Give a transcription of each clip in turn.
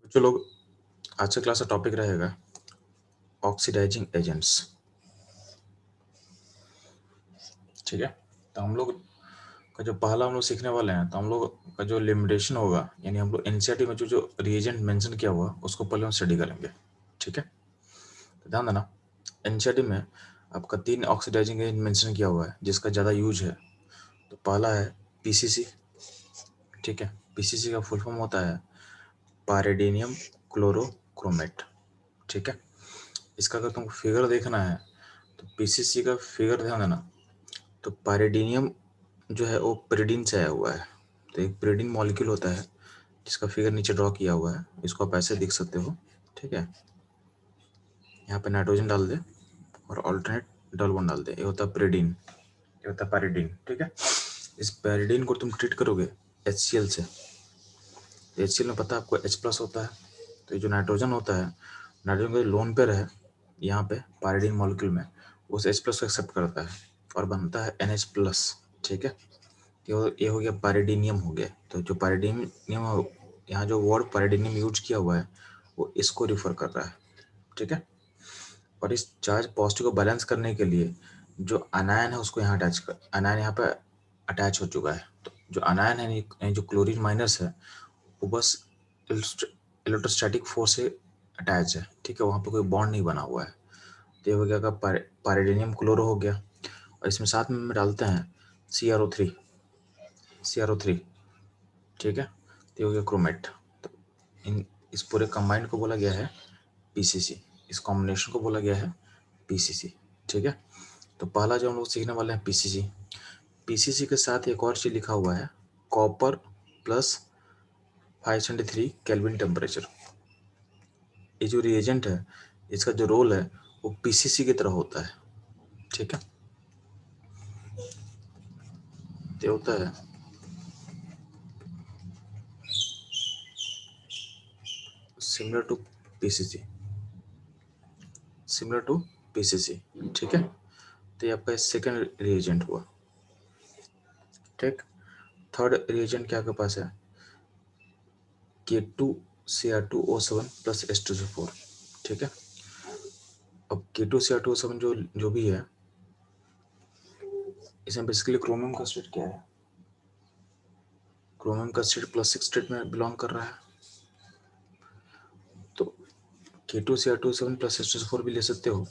जो लोग आज का क्लास का टॉपिक रहेगा ऑक्सीडाइजिंग एजेंट्स। ठीक है, तो हम लोग का जो पहला हम लोग सीखने वाले हैं, तो हम लोग का जो लिमिटेशन होगा, यानी हम लोग एनसीईआरटी में जो जो रिएजेंट मेंशन किया हुआ उसको पहले हम स्टडी करेंगे। ठीक है, तो ध्यान देना, एनसीईआरटी में आपका 3 ऑक्सीडाइजिंग एजेंट मेंशन किया हुआ है जिसका ज़्यादा यूज है। तो पहला है पीसीसी। ठीक है, पीसीसी का फुल फॉर्म होता है पायरिडिनियम क्लोरोक्रोमेट। ठीक है, इसका अगर तुमको फिगर देखना है तो पीसीसी का फिगर ध्यान देना। तो पायरिडिनियम जो है वो पिरिडिन से आया हुआ है। तो एक पिरिडिन मॉलिक्यूल होता है जिसका फिगर नीचे ड्रॉ किया हुआ है, इसको आप ऐसे देख सकते हो। ठीक है, यहाँ पे नाइट्रोजन डाल दे और ऑल्टरनेट डबल बॉन्ड डाल दे, ये होता है पिरिडिन, ये होता है पैरिडिन। ठीक है, इस पैरिडिन को तुम ट्रीट करोगे HCl से। HCl में पता है आपको H+ होता है, तो ये जो नाइट्रोजन होता है, नाइट्रोजन का लोन पेयर है यहाँ पे पायरिडिन मॉलिक्यूल में, उस H+ को एक्सेप्ट करता है और बनता है NH+। ठीक है, ये हो गया पायरिडिनियम हो गया। तो जो पायरिडिनियम, यहाँ जो वर्ड पायरिडिनियम यूज किया हुआ है वो इसको रिफर कर रहा है। ठीक है, और इस चार्ज पॉजिटिव को बैलेंस करने के लिए जो अनायन है उसको यहाँ अटैच कर, अनायन यहाँ पे अटैच हो चुका है। तो जो अनायन है यानी जो क्लोरीन माइनस है वो बस इलेक्ट्रोस्टैटिक फोर्स से अटैच है। ठीक है, वहाँ पे कोई बॉन्ड नहीं बना हुआ है। तो ये हो गया पायरिडिनियम क्लोरो हो गया, और इसमें साथ में डालते हैं CrO3। ठीक है, तो ये हो गया क्रोमेट। तो इस पूरे कंबाइंड को बोला गया है पीसीसी, इस कॉम्बिनेशन को बोला गया है पीसीसी। ठीक है, तो पहला जो हम लोग सीखने वाले हैं पीसीसी। पीसीसी के साथ एक और चीज लिखा हुआ है कॉपर प्लस 573 केल्विन टेम्परेचर। ये जो रिएजेंट है इसका जो रोल है वो पीसीसी की तरह होता है। ठीक है, तो होता है similar to PCC, similar to PCC. ठीक है, तो ये आपका सेकेंड रिएजेंट हुआ। ठीक, थर्ड रिएजेंट क्या आपके पास है K2Cr2O7 प्लस H2SO4। ठीक है, अब K2Cr2O7 जो भी है, इसमें बेसिकली क्रोमियम का स्टेट क्या है, क्रोमियम का स्टेट +6 स्टेट में बिलोंग कर रहा है। तो K2Cr2O7 प्लस H2SO4 भी ले सकते हो,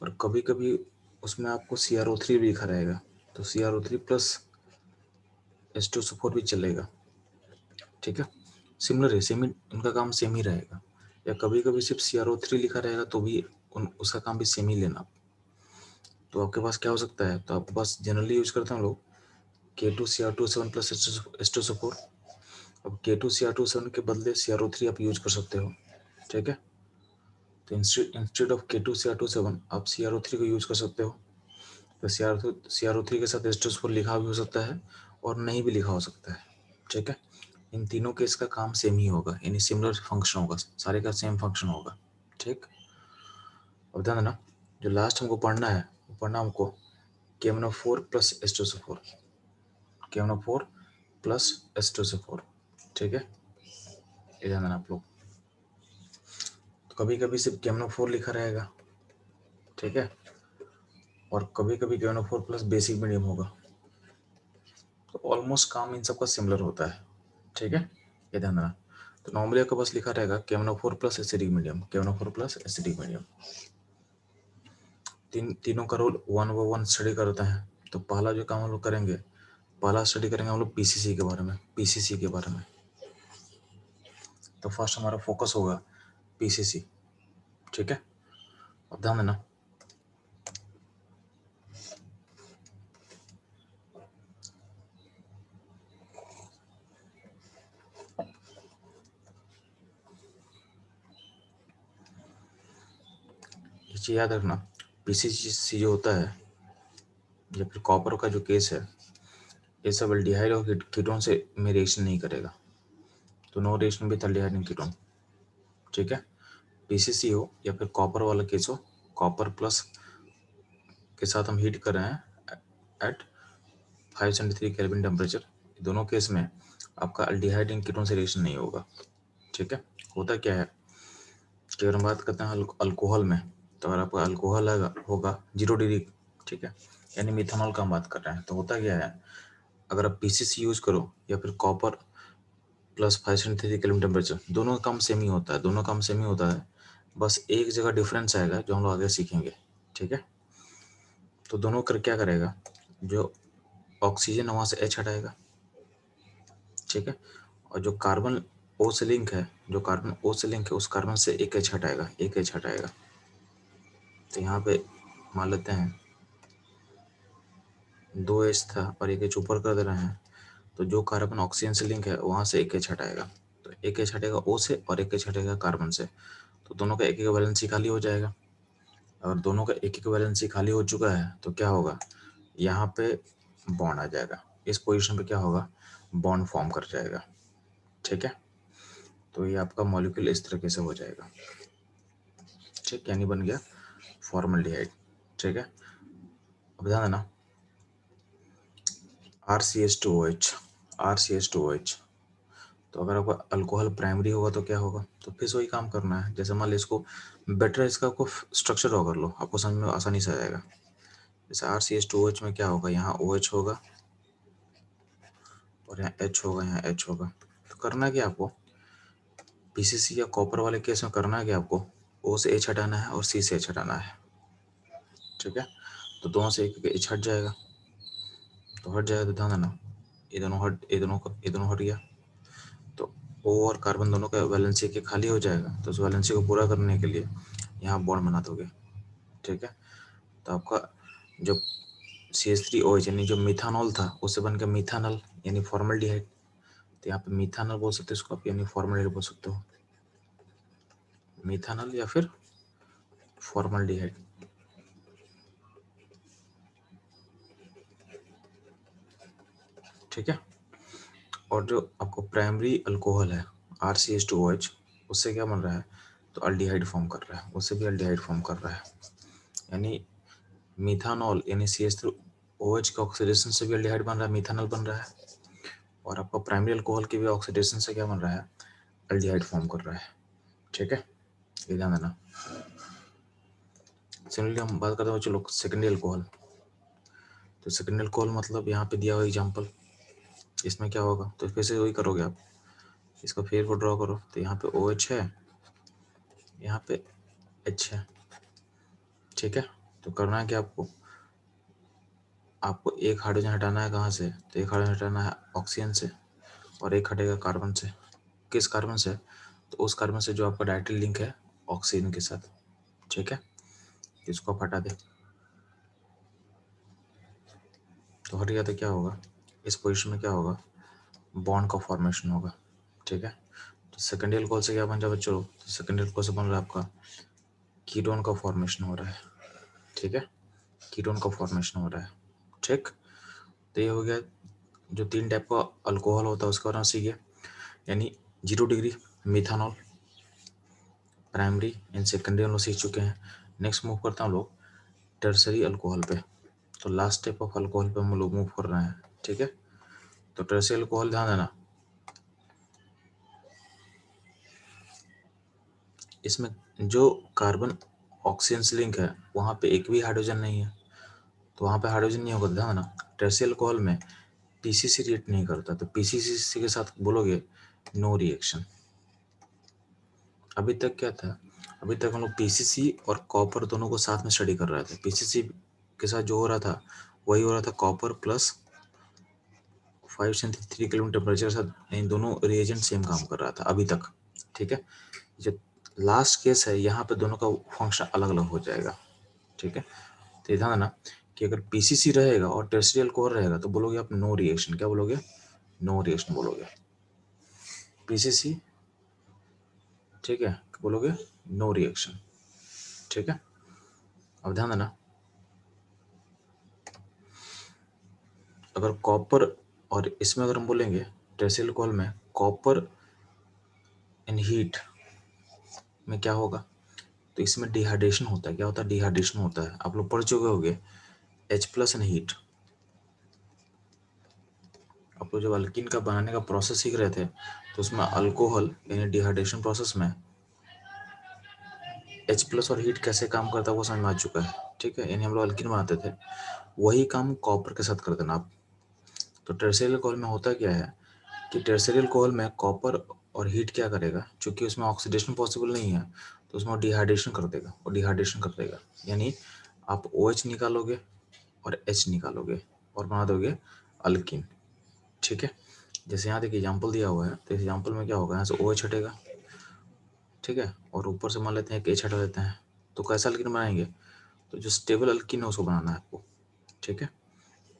और कभी कभी उसमें आपको CrO3 भी लिखा रहेगा, तो CrO3 प्लस H2SO4 भी चलेगा। ठीक है, सिमिलर है, सेम ही उनका काम सेम ही रहेगा। या कभी कभी सिर्फ CrO3 लिखा रहेगा तो भी उसका काम भी सेम ही लेना। तो आपके पास क्या हो सकता है, तो आपके पास जनरली यूज करते हैं हम लोग K2Cr2O7 प्लस H2SO4। अब K2Cr2O7 के बदले CrO3 आप यूज कर सकते हो। ठीक है, तो इंस्टेड ऑफ K2Cr2O7 आप CrO3 को यूज कर सकते हो। तो CrO3 के साथ H2SO4 लिखा भी हो सकता है और नहीं भी लिखा हो सकता है। ठीक है, इन तीनों के इसका काम सेम ही होगा, यानी सिमिलर फंक्शन होगा, सारे का सेम फंक्शन होगा। ठीक, अब ध्यान देना, जो लास्ट हमको पढ़ना है वो पढ़ना हमको KMnO4 plus H2SO4, KMnO4 plus H2SO4। ठीक है, ये ध्यान देना आप लोग। तो कभी कभी सिर्फ KMnO4 लिखा रहेगा। ठीक है, और कभी कभी KMnO4 प्लस बेसिक मीडियम होगा। तो ऑलमोस्ट काम इन सबका सिमिलर होता है। ठीक है, ये ध्यान देना। तो नॉर्मली आपके पास लिखा रहेगा KMnO4 plus acidic medium, KMnO4 plus acidic medium. तीनों का रोल 1/1 स्टडी करते हैं। तो पहला जो काम हम लोग करेंगे, पहला स्टडी करेंगे हम लोग पीसीसी के बारे में, पीसीसी के बारे में। तो फर्स्ट हमारा फोकस होगा पीसीसी। ठीक है, अब ध्यान देना, ये चीज याद रखना, पीसीसी जो होता है या फिर कॉपर का जो केस है, ये सब एल्डिहाइड और कीटोन से में रिएक्शन नहीं करेगा। तो no reaction with aldehyde and ketone. ठीक है, पीसीसी हो या फिर कॉपर वाला केस हो, कॉपर प्लस के साथ हम हीट कर रहे हैं एट 573 केल्विन टेम्परेचर, दोनों केस में आपका एल्डिहाइड एंड कीटोन से रिएक्शन नहीं होगा। ठीक है। होता क्या है कि अगर हम बात करते हैं अल्कोहल में, तो अगर आपका अल्कोहल होगा 0 डिग्री, ठीक है, यानी मिथानॉल का हम बात कर रहे हैं, तो होता क्या है, अगर आप पीसीसी यूज करो या फिर कॉपर प्लस 503 केल्विन टेम्परेचर, दोनों का काम सेम ही होता है, दोनों काम सेम ही होता है, बस एक जगह डिफरेंस आएगा जो हम लोग आगे सीखेंगे। ठीक है, तो दोनों कर क्या करेगा, जो ऑक्सीजन है वहाँ से H हटाएगा, ठीक है, और जो कार्बन O से लिंक है, जो कार्बन O से लिंक है उस कार्बन से एक H हटाएगा, एक H हटाएगा। तो यहाँ पे मान लेते हैं 2H था और एक H ऊपर कर दे रहे हैं, तो जो कार्बन ऑक्सीजन से लिंक है वहाँ से एक H हटाएगा, तो एक H हटेगा O से और एक H हटेगा कार्बन से, तो दोनों का एक एक वैलेंसी खाली हो जाएगा। अगर दोनों का एक एक वैलेंसी खाली हो चुका है तो क्या होगा, यहाँ पे बॉन्ड आ जाएगा, इस पोजीशन पे क्या होगा, बॉन्ड फॉर्म कर जाएगा। ठीक है, तो ये आपका मॉलिक्यूल इस तरीके से हो जाएगा। ठीक, यानी बन गया फॉर्मल्डिहाइड। ठीक है, अब ध्यान देना RCH2OH, RCH2OH, तो अगर आपका अल्कोहल प्राइमरी होगा तो क्या होगा, तो फिर से वही काम करना है, जैसे मान लो इसको बेटर इसका आपको स्ट्रक्चर ड्रॉ कर लो, आपको समझ में आसानी से आ जाएगा। जैसे RCH2OH में क्या होगा, यहाँ OH होगा और यहाँ H होगा, यहाँ H होगा, तो करना क्या आपको, पीसीसी या कॉपर वाले केस में करना क्या आपको, O से H हटाना है और C से H हटाना है। ठीक है, तो दोनों से एक H हट जाएगा, तो हट जाएगा तो ध्यान देना ये दोनों हट गया, तो O और कार्बन दोनों का वैलेंसी के खाली हो जाएगा, तो उस वैलेंसी को पूरा करने के लिए यहाँ बॉन्ड बना दोगे। ठीक है, तो आपका जो CH3OH यानी जो मिथानॉल था उससे बन के मिथानल यानी फॉर्मल्डिहाइड, तो यहाँ पे मिथानल बोल सकते हो इसको आप, यानी फॉर्मल्डिहाइड बोल सकते हो, मिथानल या फिर फॉर्मल्डिहाइड। ठीक है, और जो आपको प्राइमरी अल्कोहल है RCH2OH, उससे क्या बन रहा है, तो अल्डिहाइड फॉर्म कर रहा है, उससे भी अल्डिहाइड फॉर्म कर रहा है, यानी मिथानॉल यानी CH3OH का ऑक्सीडेशन से भी अल्डिहाइड बन रहा है, मिथानॉल बन रहा है, और आपका प्राइमरी अल्कोहल के भी ऑक्सीडेशन से क्या बन रहा है, अल्डिहाइड फॉर्म कर रहा है। ठीक है, ये ध्यान देना। सिमिलरली हम बात करते हैं चलो सेकेंडरी अल्कोहल, तो सेकेंडरी अल्कोहल मतलब यहाँ पे दिया हुआ एग्जाम्पल, इसमें क्या होगा, तो फिर से वही करोगे आप, इसका फेयर को ड्रॉ करो, तो यहाँ पे OH है, यहाँ पे H है। ठीक है, तो करना है कि आपको एक हाइड्रोजन हटाना है, कहाँ से, तो एक हाइड्रोजन हटाना है ऑक्सीजन से और एक हटेगा कार्बन से। किस कार्बन से, तो उस कार्बन से जो आपका डायरेक्टली लिंक है ऑक्सीजन के साथ। ठीक है, इसको आप हटा दे, तो हट गया, तो क्या होगा, इस पोजीशन में क्या होगा, बॉन्ड का फॉर्मेशन होगा। ठीक है, तो सेकेंडरी अल्कोहल से क्या बन जाए बच्चों, तो सेकेंडरी अल्कोहल से बन रहा है आपका कीटोन का फॉर्मेशन हो रहा है। ठीक है, कीटोन का फॉर्मेशन हो रहा है। ठीक, तो ये हो गया जो 3 टाइप का अल्कोहल होता है उसके बारे में सीखे, यानी 0 degree methanol primary and secondary हम लोग सीख चुके हैं। नेक्स्ट मूव करता हूँ लोग टर्सरी अल्कोहल पे, तो लास्ट टाइप ऑफ अल्कोहल पे हम लोग मूव कर रहे हैं। ठीक है, तो टर्सरी अल्कोहल ध्यान देना, इसमें जो कार्बन ऑक्सीजन से लिंक है वहाँ पे एक भी हाइड्रोजन नहीं है, तो वहाँ पे हाइड्रोजन नहीं होगा, ध्यान देना। टर्सरी अल्कोहल में पीसीसी रिएक्ट नहीं करता, तो पीसीसी के साथ बोलोगे नो रिएक्शन। अभी तक क्या था, अभी तक हम लोग पीसीसी और कॉपर दोनों को साथ में स्टडी कर रहे थे। पीसीसी के साथ जो हो रहा था वही हो रहा था कॉपर प्लस 503 केल्विन टेम्परेचर के साथ, इन दोनों रिएजेंट सेम काम कर रहा था अभी तक। ठीक है, जो लास्ट केस है यहाँ पे दोनों का फंक्शन अलग अलग हो जाएगा। ठीक है, तो ध्यान देना कि अगर पीसीसी रहेगा और टर्सरी अल्कोहल रहेगा तो बोलोगे आप नो रिएक्शन, क्या बोलोगे, नो रिएक्शन बोलोगे। पीसीसी, ठीक है, बोलोगे नो रिएक्शन। ठीक है, अब ध्यान देना, अगर कॉपर और इसमें अगर हम बोलेंगे टर्सरी अल्कोहल में कॉपर इन हीट में क्या होगा, तो इसमें डिहाइड्रेशन होता है। क्या होता है, डिहाइड्रेशन होता है, आप लोग पढ़ चुके होंगे H+ इन हीट, आप लोग जब अल्कीन का बनाने का प्रोसेस सीख रहे थे तो उसमें अल्कोहल यानी डिहाइड्रेशन प्रोसेस में H+ और हीट कैसे काम करता है वो समझ में आ चुका है, ठीक है। यानी हम लोग अल्कीन बनाते थे, वही काम कॉपर के साथ कर देना आप। तो टर्शियरी अल्कोहल में होता क्या है कि टर्शियरी अल्कोहल में कॉपर और हीट क्या करेगा, चूंकि उसमें ऑक्सीडेशन पॉसिबल नहीं है तो उसमें डिहाइड्रेशन कर देगा, और डिहाइड्रेशन कर देगा यानी आप OH निकालोगे और H निकालोगे और बना दोगे अल्कीन, ठीक है। जैसे यहाँ देखिए एग्जाम्पल दिया हुआ है, तो इस एग्जाम्पल में क्या होगा, यहाँ से OH हटेगा, ठीक है, और ऊपर से मान लेते हैं कि H हटा देते हैं, तो कैसा अल्कीन बनाएंगे, तो जो स्टेबल अल्कीन है उसको बनाना है आपको, ठीक है।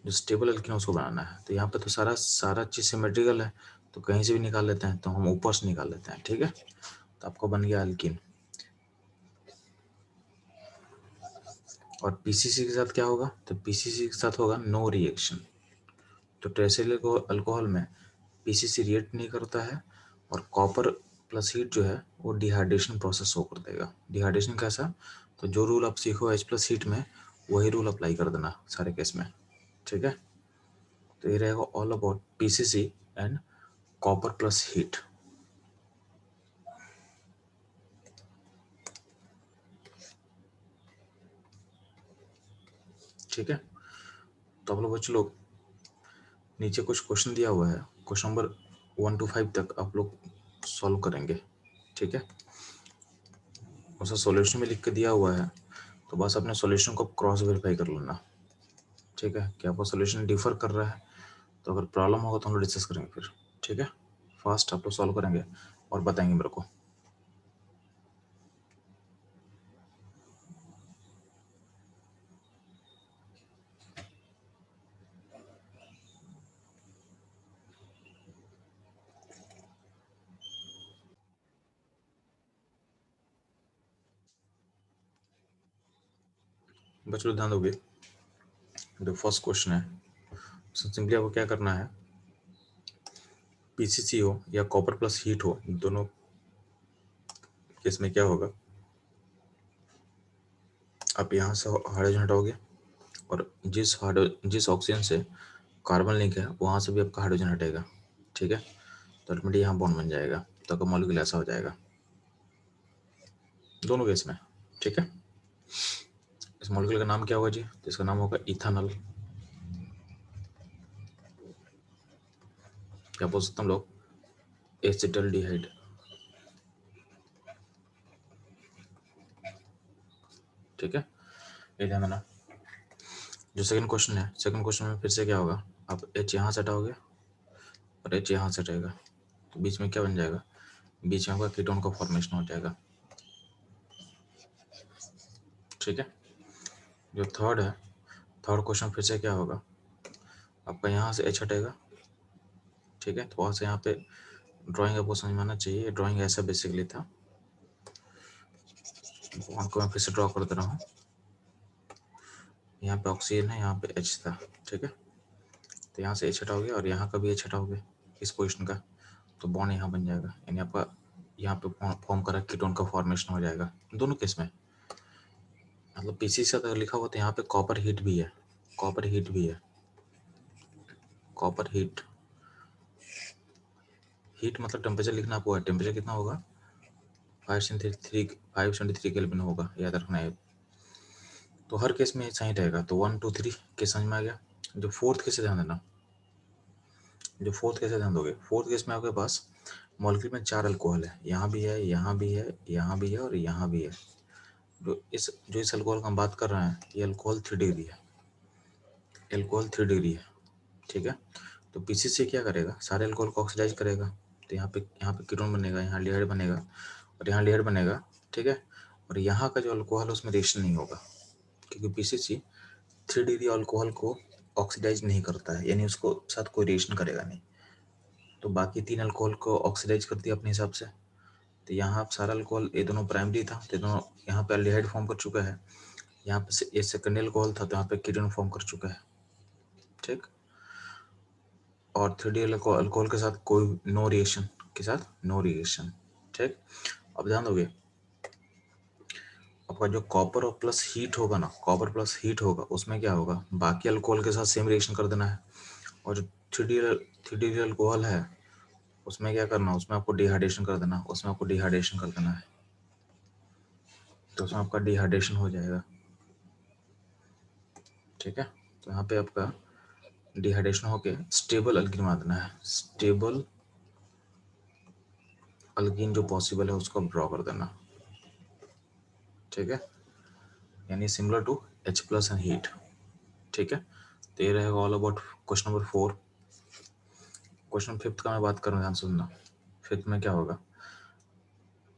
जो स्टेबल अल्कीन है उसको बनाना है। तो यहाँ पे तो सारा सारा चीज़ सिमेट्रिकल है, तो कहीं से भी निकाल लेते हैं, तो हम ऊपर से निकाल लेते हैं, ठीक है। तो आपको बन गया अल्कीन। और PCC के साथ क्या होगा, तो PCC के साथ होगा नो रिएक्शन। तो टर्शियरी अल्कोहल में PCC रिएक्ट नहीं करता है, और कॉपर प्लस हीट जो है वो डिहाइड्रेशन प्रोसेस शो कर देगा। डिहाइड्रेशन कैसा, तो जो रूल आप सीखो H+ हीट में वही रूल अप्लाई कर देना सारे केस में, ठीक है। तो ये रहेगा all about PCC and copper plus heat, ठीक है। तो आप लोग बच्चे लोग नीचे कुछ क्वेश्चन दिया हुआ है, क्वेश्चन नंबर 1 to 5 तक आप लोग सॉल्व करेंगे, ठीक है। उसका सॉल्यूशन में लिख के दिया हुआ है, तो बस अपने सॉल्यूशन को क्रॉस वेरीफाई कर लेना, ठीक है, कि आपका सॉल्यूशन डिफर कर रहा है। तो अगर प्रॉब्लम होगा तो हम लोग डिस्कस करेंगे फिर, ठीक है। फास्ट आप लोग सॉल्व करेंगे और बताएंगे मेरे को। बच्चों ध्यान दोगे, जो फर्स्ट क्वेश्चन है सिंपली आपको क्या करना है, PCC हो या कॉपर प्लस हीट हो, दोनों केस में क्या होगा, आप यहाँ से हाइड्रोजन हटाओगे और जिस ऑक्सीजन से कार्बन लिंक है वहाँ से भी आपका हाइड्रोजन हटेगा, ठीक है। तो अल्टीमेटली यहाँ बॉन्ड बन जाएगा, तो आपका मॉलिक्यूल ऐसा हो जाएगा दोनों केस में, ठीक है। इस मॉलिक्यूल का नाम क्या होगा जी, तो इसका नाम होगा इथानॉल। क्या बोल सकते हैं हम लोग, एसिटल्डिहाइड, ठीक है। ये ध्यान देना। जो सेकंड क्वेश्चन है, सेकंड क्वेश्चन में फिर से क्या होगा, आप H यहाँ से हटाओगे और H यहाँ से हटेगा, तो बीच में क्या बन जाएगा, बीच में आपका कीटोन का फॉर्मेशन हो जाएगा, ठीक है। जो थर्ड है, थर्ड क्वेश्चन फिर से क्या होगा, आपका यहाँ से H हटेगा, ठीक है। तो वहाँ से यहाँ पे ड्राइंग आपको समझ में आना चाहिए, ड्राइंग ऐसा बेसिकली था, वहाँ को मैं फिर से ड्रॉ कर दे रहा हूँ। यहाँ पे ऑक्सीजन है, यहाँ पे H था, ठीक है। तो यहाँ से H हटाओगे और यहाँ का भी H हटाओगे इस पोजिशन का, तो बॉन्ड यहाँ बन जाएगा, यानी आपका यहाँ पे फॉर्म करा कीटोन का फॉर्मेशन हो जाएगा दोनों केस में। मतलब PCC से अगर लिखा हुआ तो यहाँ पे कॉपर हीट भी है, कॉपर हीट भी है, कॉपर हीट, हीट मतलब टेम्परेचर लिखना आपको है, टेम्परेचर कितना होगा 573 केल्विन होगा, याद रखना है। तो हर केस में सही रहेगा, तो 1 2 3 के समझ में आ गया। जो फोर्थ केस ध्यान देना, जो फोर्थ केस ध्यान दोगे, फोर्थ केस में आपके पास मॉलिक्यूल में 4 अल्कोहल है, यहाँ भी है, यहाँ भी है, यहाँ भी है और यहाँ भी है। जो इस अल्कोहल का हम बात कर रहे हैं, ये अल्कोहल 3 डिग्री है, अल्कोहल 3 डिग्री है, ठीक है। तो PCC क्या करेगा, सारे अल्कोहल को ऑक्सीडाइज करेगा, तो यहाँ पे कीटोन बनेगा, यहाँ एल्डिहाइड बनेगा और यहाँ एल्डिहाइड बनेगा, ठीक है। और यहाँ का जो अल्कोहल है उसमें रिएक्शन नहीं होगा, क्योंकि PCC 3 डिग्री अल्कोहल को ऑक्सीडाइज नहीं करता है, यानी उसको साथ कोई रिएक्शन करेगा नहीं। तो बाकी 3 अल्कोहल को ऑक्सीडाइज कर दिया अपने हिसाब से। तो यहाँ सारा अल्कोहल, ये दोनों प्राइमरी था तो दोनों यहाँ पे एल्डिहाइड फॉर्म कर चुका है, यहाँ पे ये सेकेंडरी अल्कोहल था तो यहाँ पे कीटोन फॉर्म कर चुका है, ठीक। और 3D अल्कोहल के साथ कोई नो रिएक्शन, के साथ नो रिएक्शन, ठीक। अब ध्यान दोगे, आपका जो कॉपर और प्लस हीट होगा ना, कॉपर प्लस हीट होगा, उसमें क्या होगा, बाकी अल्कोहल के साथ सेम रिएक्शन कर देना है। और जो 3 डिग्री अल्कोहल है, उसमें क्या करना, उसमें आपको डिहाइड्रेशन कर देना, उसमें आपको डिहाइड्रेशन कर देना है, तो उसमें आपका डिहाइड्रेशन हो जाएगा। ठीक है, तो यहाँ पे आपका डिहाइड्रेशन होके स्टेबल अल्कीन बना देना है। स्टेबल अल्कीन जो पॉसिबल है उसको ड्रॉ कर देना। ठीक है, यानी similar to H+ and heat. ठीक है, तो ये रहेगा all about question number 4। Question 5 का मैं बात करूँ, ध्यान सुनना। 5 में क्या होगा,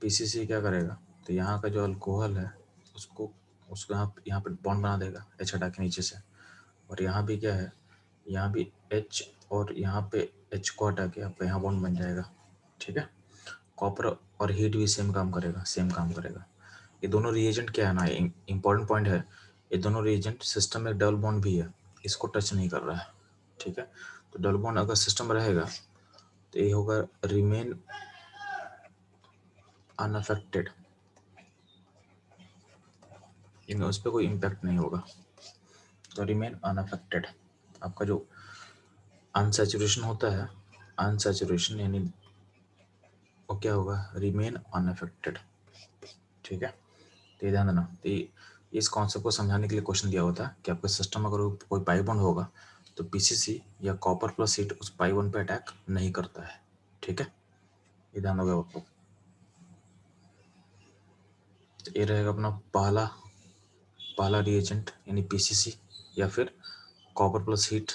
पीसीसी क्या करेगा, तो यहाँ का जो अल्कोहल है उसको उसको यहाँ पे बॉन्ड बना देगा H हटा के नीचे से, और यहाँ भी क्या है, यहाँ भी H और यहाँ पे H को हटा के आपका यहाँ बॉन्ड बन जाएगा। ठीक है, कॉपर और हीट भी सेम काम करेगा, सेम काम करेगा। ये दोनों रिएजेंट क्या है ना, इंपॉर्टेंट पॉइंट है, ये दोनों रिएजेंट सिस्टम में डबल बॉन्ड भी है, इसको टच नहीं कर रहा है। ठीक है, तो डबल बॉन्ड अगर सिस्टम में रहेगा तो ये होगा रिमेन अनअफेक्टेड, इनमें उस पर कोई इम्पैक्ट नहीं होगा, तो रिमेन अनअफेक्टेड। आपका जो अनसैचुरेशन होता है, अनसैचुरेशन यानी वो क्या होगा, रिमेन अनअफेक्टेड। ठीक है, तो ये ध्यान देना। तो इस कॉन्सेप्ट को समझाने के लिए क्वेश्चन दिया होता है कि आपके सिस्टम में अगर कोई पाई बॉन्ड होगा तो पीसीसी या कॉपर प्लस हीट उस पाई बॉन्ड पे अटैक नहीं करता है। ठीक है, ये ध्यान होगा आपको। तो ये रहेगा अपना पहला रिएजेंट यानी पीसीसी या फिर कॉपर प्लस हीट।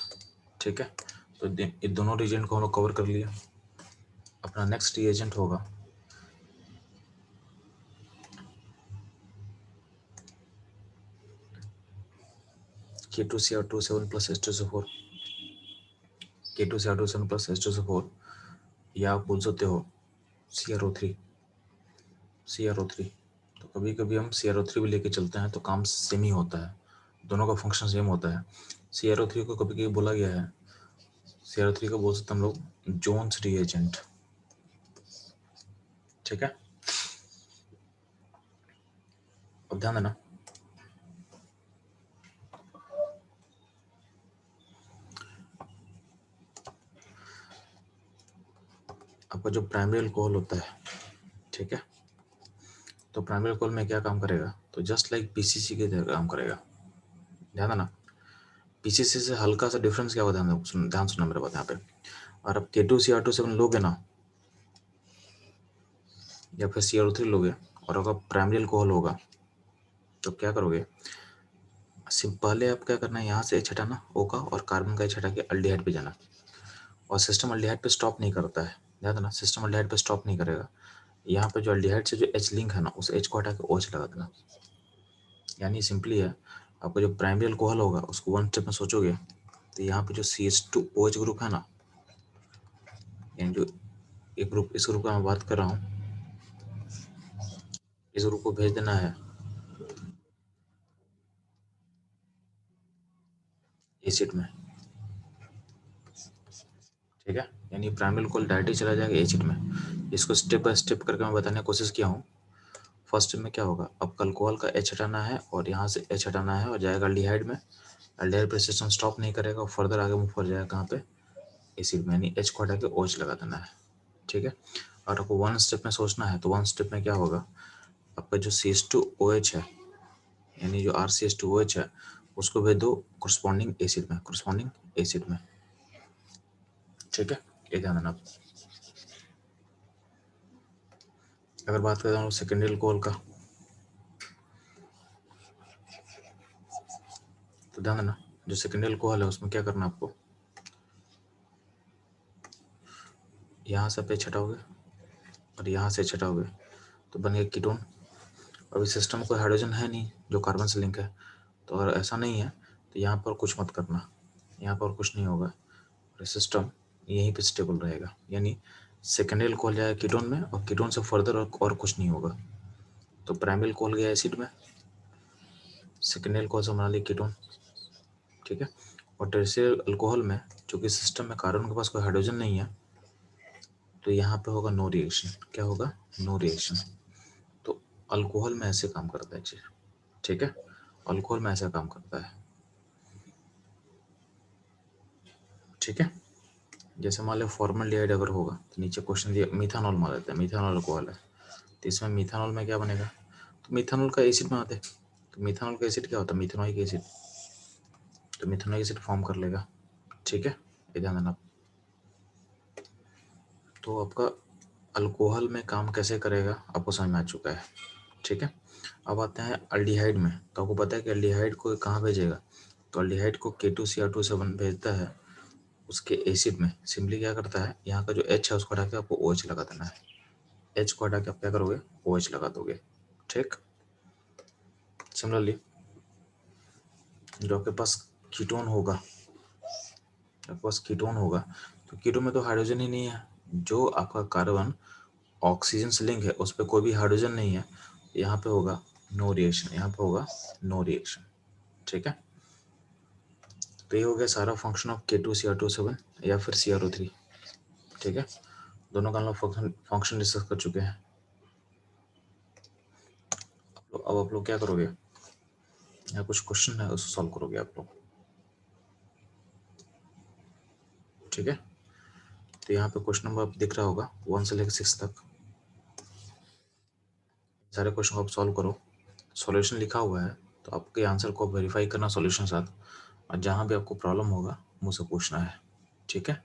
ठीक है, तो ये दोनों रिएजेंट को हम लोग कवर कर लिया। अपना नेक्स्ट रिएजेंट होगा K2Cr27 plus H2SO4, K2Cr27 plus H2SO4, या आप बोल सकते हो CrO3। तो कभी कभी हम CrO3 भी लेके चलते हैं तो काम सेम ही होता है, दोनों का फंक्शन सेम होता है। CrO3 को कभी कभी बोला गया है, CrO3 को बोल सकते हैं हम लोग जोन्स रिएजेंट। ठीक है, अब ध्यान देना, आपका जो प्राइमरी अल्कोहल होता है, ठीक है, तो प्राइमरी अल्कोहल में क्या काम करेगा, तो जस्ट लाइक पीसीसी के तरह काम करेगा। ध्यान देना, पीसीसी से हल्का सा डिफरेंस क्या होता है, ध्यान सुनना मेरे बात यहाँ पे। और अब K2Cr27 लोगे ना या फिर CrO3 लोगे, और अगर प्राइमरी अल्कोहल होगा तो क्या करोगे, पहले आप क्या करना है, यहाँ से H हटाना O का, और कार्बन का H हटा के अल्डिहाइड पे जाना। और सिस्टम अल्डिहाइड पे स्टॉप नहीं करता है, ध्यान देना, सिस्टम अल्डिहाइड पे स्टॉप नहीं करेगा। यहाँ पे जो अल्डिहाइड से जो H लिंक है ना, उस H को हटा के OH लगा देना। यानी सिंपली है, आपका जो प्राइमरी अल्कोहल होगा उसको वन स्टेप में सोचोगे तो यहाँ पे जो CH2OH ग्रुप है ना, यानी जो एक ग्रुप, इस ग्रुप का मैं बात कर रहा हूँ, इस ग्रुप को भेज देना है एसिड में। ठीक है, यानी प्राइमरी अल्कोहल डायरेक्टली चला जाएगा एसिड में। इसको स्टेप बाय स्टेप करके मैं बताने की कोशिश किया हूँ। फर्स्ट में क्या होगा, अब अल्कोहल का H हटाना है और यहाँ से H हटाना है और जाएगा अल्डिहाइड में। अल्डिहाइड पे सिस्टम स्टॉप नहीं करेगा, फर्दर आगे मूव कर जाएगा कहाँ पे, एसिड में, यानी H को हटा के OH लगा देना है। ठीक है, और आपको वन स्टेप में सोचना है, तो वन स्टेप में क्या होगा, आपका जो CH2OH है, यानी जो RCH2OH है, उसको भेज दो corresponding एसिड में। ठीक है, ये ध्यान देना। अगर बात करता हूँ सेकेंडरी अल्कोहल का, तो ध्यान देना, जो सेकेंडरी अल्कोहल है उसमें क्या करना आपको, यहाँ से H हटाओगे और यहाँ से H हटाओगे तो बन गया कीटोन। अभी सिस्टम में कोई हाइड्रोजन है नहीं जो कार्बन से लिंक है, तो अगर ऐसा नहीं है तो यहाँ पर कुछ मत करना, यहाँ पर कुछ नहीं होगा, सिस्टम यहीं पे स्टेबल रहेगा। यानी सेकेंडरी अल्कोहल जाएगा कीटोन में, और कीटोन से फर्दर और कुछ नहीं होगा। तो प्राइमरी अल्कोहल गया एसिड में, सेकेंडरी अल्कोहल से बना लिया कीटोन। ठीक है, और टर्शियरी अल्कोहल में चूंकि सिस्टम में कार्बन के पास कोई हाइड्रोजन नहीं है, तो यहाँ पे होगा नो रिएक्शन। क्या होगा, नो रिएक्शन। तो अल्कोहल में ऐसे काम करता है चीज। ठीक है, अल्कोहल में ऐसा काम करता है। ठीक है, जैसे मान लो फॉर्मल्डिहाइड अगर होगा तो नीचे क्वेश्चन दिया मिथानॉल मान लेते हैं, मिथानॉल अल्कोहल है, तो इसमें मिथानॉल में क्या बनेगा, तो मिथानॉल का एसिड बनाते हैं, तो मिथानॉल का एसिड क्या होता है, मिथेनॉइक एसिड, तो मिथेनॉइक एसिड फॉर्म कर लेगा। ठीक है, ये ध्यान देना। तो आपका अल्कोहल में काम कैसे करेगा आपको समझ में आ चुका है। ठीक है, अब आते हैं अल्डिहाइड में। तो आपको पता है कि अल्डिहाइड को कहाँ भेजेगा, तो अल्डिहाइड को K2Cr2 भेजता है उसके एसिड में। सिंपली क्या करता है, यहाँ का जो H है उसको हटा के आपको OH लगा देना है, H को हटा के आप क्या करोगे, OH लगा दोगे। ठीक, सिमिलरली जो आपके पास कीटोन होगा, आपके पास कीटोन होगा, तो कीटोन में तो हाइड्रोजन ही नहीं है, जो आपका कार्बन ऑक्सीजन से लिंक है उस पर कोई भी हाइड्रोजन नहीं है, यहाँ पे होगा नो रिएक्शन, यहाँ पे होगा नो रिएक्शन। ठीक है, तो ये हो गया सारा फंक्शन ऑफ K2Cr2 या फिर CrO3। ठीक है, दोनों का हम लोग फंक्शन डिस्कस कर चुके हैं। अब आप लोग क्या करोगे, यहाँ कुछ क्वेश्चन है उसको सॉल्व करोगे आप लोग। ठीक है, तो यहाँ पे क्वेश्चन नंबर दिख रहा होगा 1 से लेकर 6 तक, सारे क्वेश्चन को आप सॉल्व करो। सॉल्यूशन लिखा हुआ है, तो आपके आंसर को वेरीफाई करना सॉल्यूशन साथ, और जहाँ भी आपको प्रॉब्लम होगा मुझसे पूछना है। ठीक है,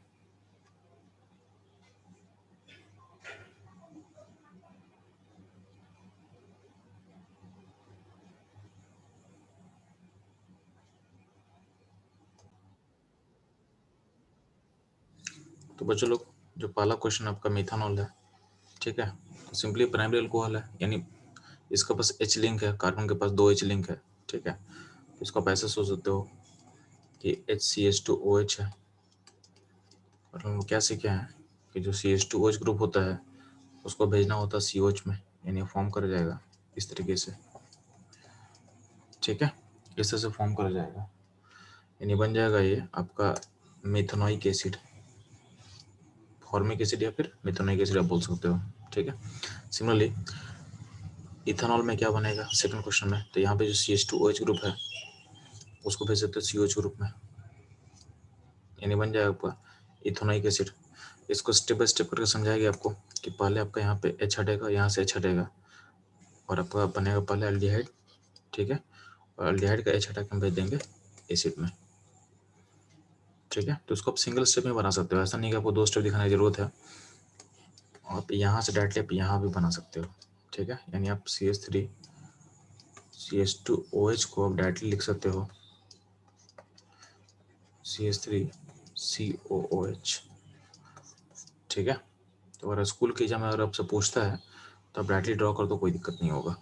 तो बच्चों लोग जो पहला क्वेश्चन आपका मिथानॉल है। ठीक है, तो सिंपली प्राइमरी अल्कोहल है, यानी इसका पास H लिंक है, कार्बन के पास 2 H लिंक है। ठीक है, तो इसको आप ऐसे सोच सकते हो कि HCH2OH है, और हम क्या सीखे हैं कि जो CH2OH ग्रुप होता है उसको भेजना होता है COH में, यानी फॉर्म कर जाएगा इस तरीके से। ठीक है, इस तरह से फॉर्म कर जाएगा, यानी बन जाएगा ये आपका मिथेनोइक एसिड, फॉर्मिक एसिड या फिर मिथेनोइक एसिड आप बोल सकते हो। ठीक है, सिमिलरली इथेनॉल में क्या बनेगा सेकंड क्वेश्चन में, तो यहाँ पे जो CH2OH ग्रुप है उसको भेज सकते हो COH ग्रुप में, यानी बन जाएगा आपका इथेनोइक एसिड। इसको स्टेप बाय स्टेप करके समझाएंगे आपको कि पहले आपका यहाँ पे H हटेगा, यहाँ से H हटेगा, और आपका बनेगा पहले अल्डिहाइड। ठीक है, और अल्डिहाइड का H हटा के हम भेज देंगे एसिड में। ठीक है, तो उसको आप सिंगल स्टेप में बना सकते हो, ऐसा नहीं कि आपको 2 स्टेप दिखाने की जरूरत है, आप यहाँ से डायरेक्टली आप यहाँ भी बना सकते हो। ठीक है, यानी आप CH2OH को आप डायरेक्टली लिख सकते हो CH3COOH। ठीक है, तो अगर स्कूल के एग्जाम में अगर आपसे पूछता है तो आप डायरेक्टली ड्रॉ कर दो, कोई दिक्कत नहीं होगा।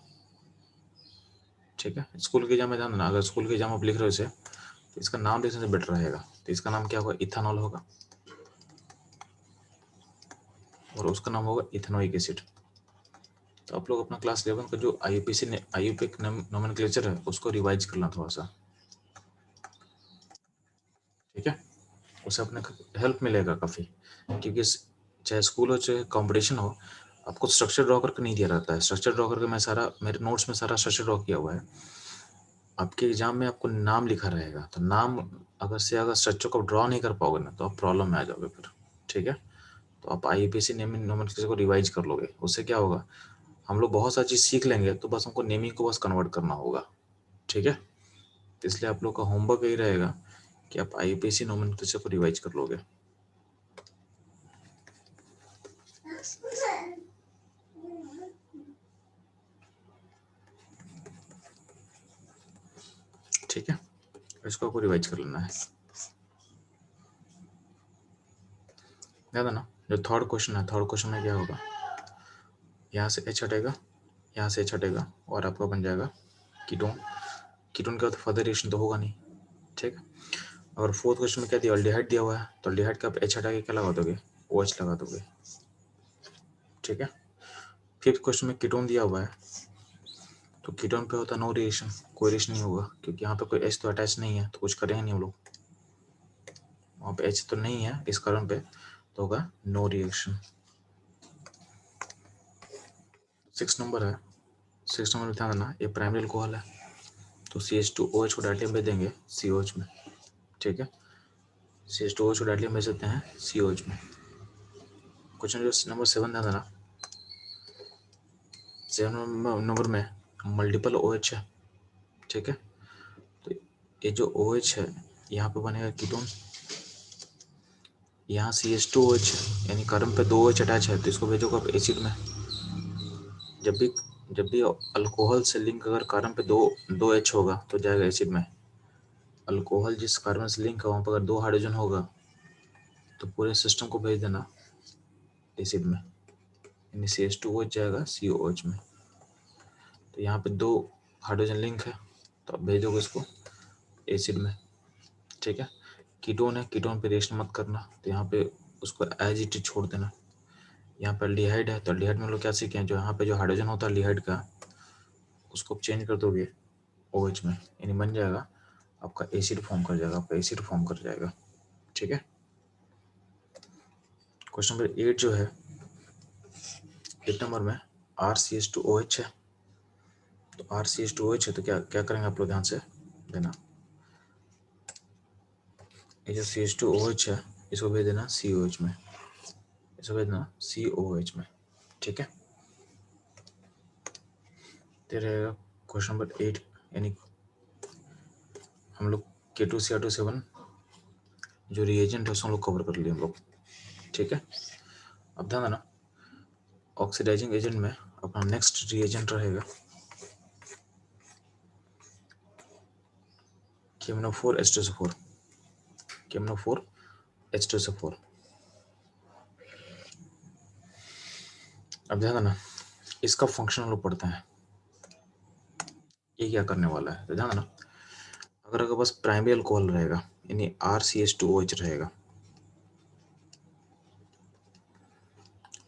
ठीक है, स्कूल के एग्जाम में ध्यान देना, अगर स्कूल के एग्जाम आप लिख रहे हो इसे, तो इसका नाम लिखने से बेटर रहेगा, तो इसका नाम क्या होगा, इथेनॉल होगा, और उसका नाम होगा इथेनोइक एसिड। तो आप लोग अपना क्लास 11 का जो IUPAC नोमेनक्लेचर है उसको रिवाइज करना थोड़ा सा। ठीक है, उससे अपने हेल्प मिलेगा काफ़ी, क्योंकि चाहे स्कूल हो चाहे कंपटीशन हो, आपको स्ट्रक्चर ड्रॉ करके नहीं दिया रहता है। स्ट्रक्चर ड्रॉ करके मैं सारा मेरे नोट्स में सारा स्ट्रक्चर ड्रॉ किया हुआ है, आपके एग्जाम में आपको नाम लिखा रहेगा, तो नाम अगर स्ट्रक्चर को ड्रॉ नहीं कर पाओगे ना तो आप प्रॉब्लम में आ जाओगे फिर। ठीक है, तो आप IUPAC नेमिंग नोमेनक्लेचर को रिवाइज कर लोगे, उससे क्या होगा, हम लोग बहुत सारी चीज़ सीख लेंगे, तो बस हमको नेमिंग को बस कन्वर्ट करना होगा। ठीक है, तो इसलिए आप लोग का होमवर्क यही रहेगा कि आप IUPAC नोमेनक्लेचर को रिवाइज कर लोगे। ठीक है, इसको आपको रिवाइज कर लेना है। याद है ना, जो थर्ड क्वेश्चन है, थर्ड क्वेश्चन में क्या होगा, यहाँ से H हटेगा, यहाँ से H हटेगा, और आपका बन जाएगा कीटोन। कीटोन के बाद फर्दर रिएक्शन तो होगा नहीं। ठीक है, अगर फोर्थ क्वेश्चन में क्या दिया, अल्डिहाइड दिया हुआ है, तो अल्डिहाइड का आप H हटा के क्या लगा दोगे, OH लगा दोगे। ठीक है, फिफ्थ क्वेश्चन में कीटोन दिया हुआ है, तो कीटोन पे होता है नो रिएक्शन, कोई रिएक्शन नहीं होगा, क्योंकि यहाँ पे कोई H तो अटैच नहीं है, तो कुछ करेंगे नहीं हम लोग, वहाँ पे H तो नहीं है इस कारण पे, तो होगा नो रिएक्शन। 6 नंबर है, 6 नंबर में ध्यान देना, ये प्राइमरी अल्कोहल है, तो CH2OH को डायरेक्टली भेज देंगे COH में। ठीक है, CH2OH को डायरेक्टली भेज देते हैं COH में। क्वेश्चन नंबर 7 था ना, 7 नंबर में मल्टीपल OH है, ठीक है। तो ये जो OH है यहाँ पे बनेगा कीटोन, यहाँ CH2OH है, यानी कार्बन पे 2 OH अटैच है, तो इसको भेजोगे आप एसिड में। जब भी अल्कोहल से लिंक अगर कार्बन पे दो H होगा तो जाएगा एसिड में। अल्कोहल जिस कार्बन से लिंक है वहाँ पर अगर 2 हाइड्रोजन होगा तो पूरे सिस्टम को भेज देना एसिड में, यानी CH2OH जाएगा COOH में। तो यहाँ पे 2 हाइड्रोजन लिंक है तो आप भेजोगे इसको एसिड में, ठीक है। कीटोन है, कीटोन पे रिएक्शन मत करना, तो यहाँ पे उसको एज इट इज छोड़ देना। यहाँ पर अल्डिहाइड है, तो अल्डिहाइड में लोग क्या सीखे हैं, जो यहाँ पे जो हाइड्रोजन होता है अल्डिहाइड का उसको चेंज कर दोगे OH में, यानी बन जाएगा आपका एसिड फॉर्म कर जाएगा, आपका एसिड फॉर्म कर जाएगा, ठीक है। क्वेश्चन नंबर 8 जो है, 8 नंबर में RCH2OH है। तो RCH2OH है तो क्या क्या करेंगे आप लोग, ध्यान से देना। ये जो CH2OH है इसको भेज देना COH में, इसको भेज देना COH में, ठीक है। तो रहेगा क्वेश्चन नंबर 8, यानी हम लोग K2Cr2 7 जो रिएजेंट है उसको हम लोग कवर कर लिए हम लोग, ठीक है। अब ध्यान देना, ऑक्सीडाइजिंग एजेंट में अपना नेक्स्ट रिएजेंट रहेगा KMnO4H2SO4, KMnO4H2SO4। अब ध्यान देना, इसका फंक्शन हम लोग पढ़ते हैं, ये क्या करने वाला है। तो ध्यान देना, अगर आपके पास प्राइमरी अल्कोहल रहेगा यानी RCH2OH रहेगा,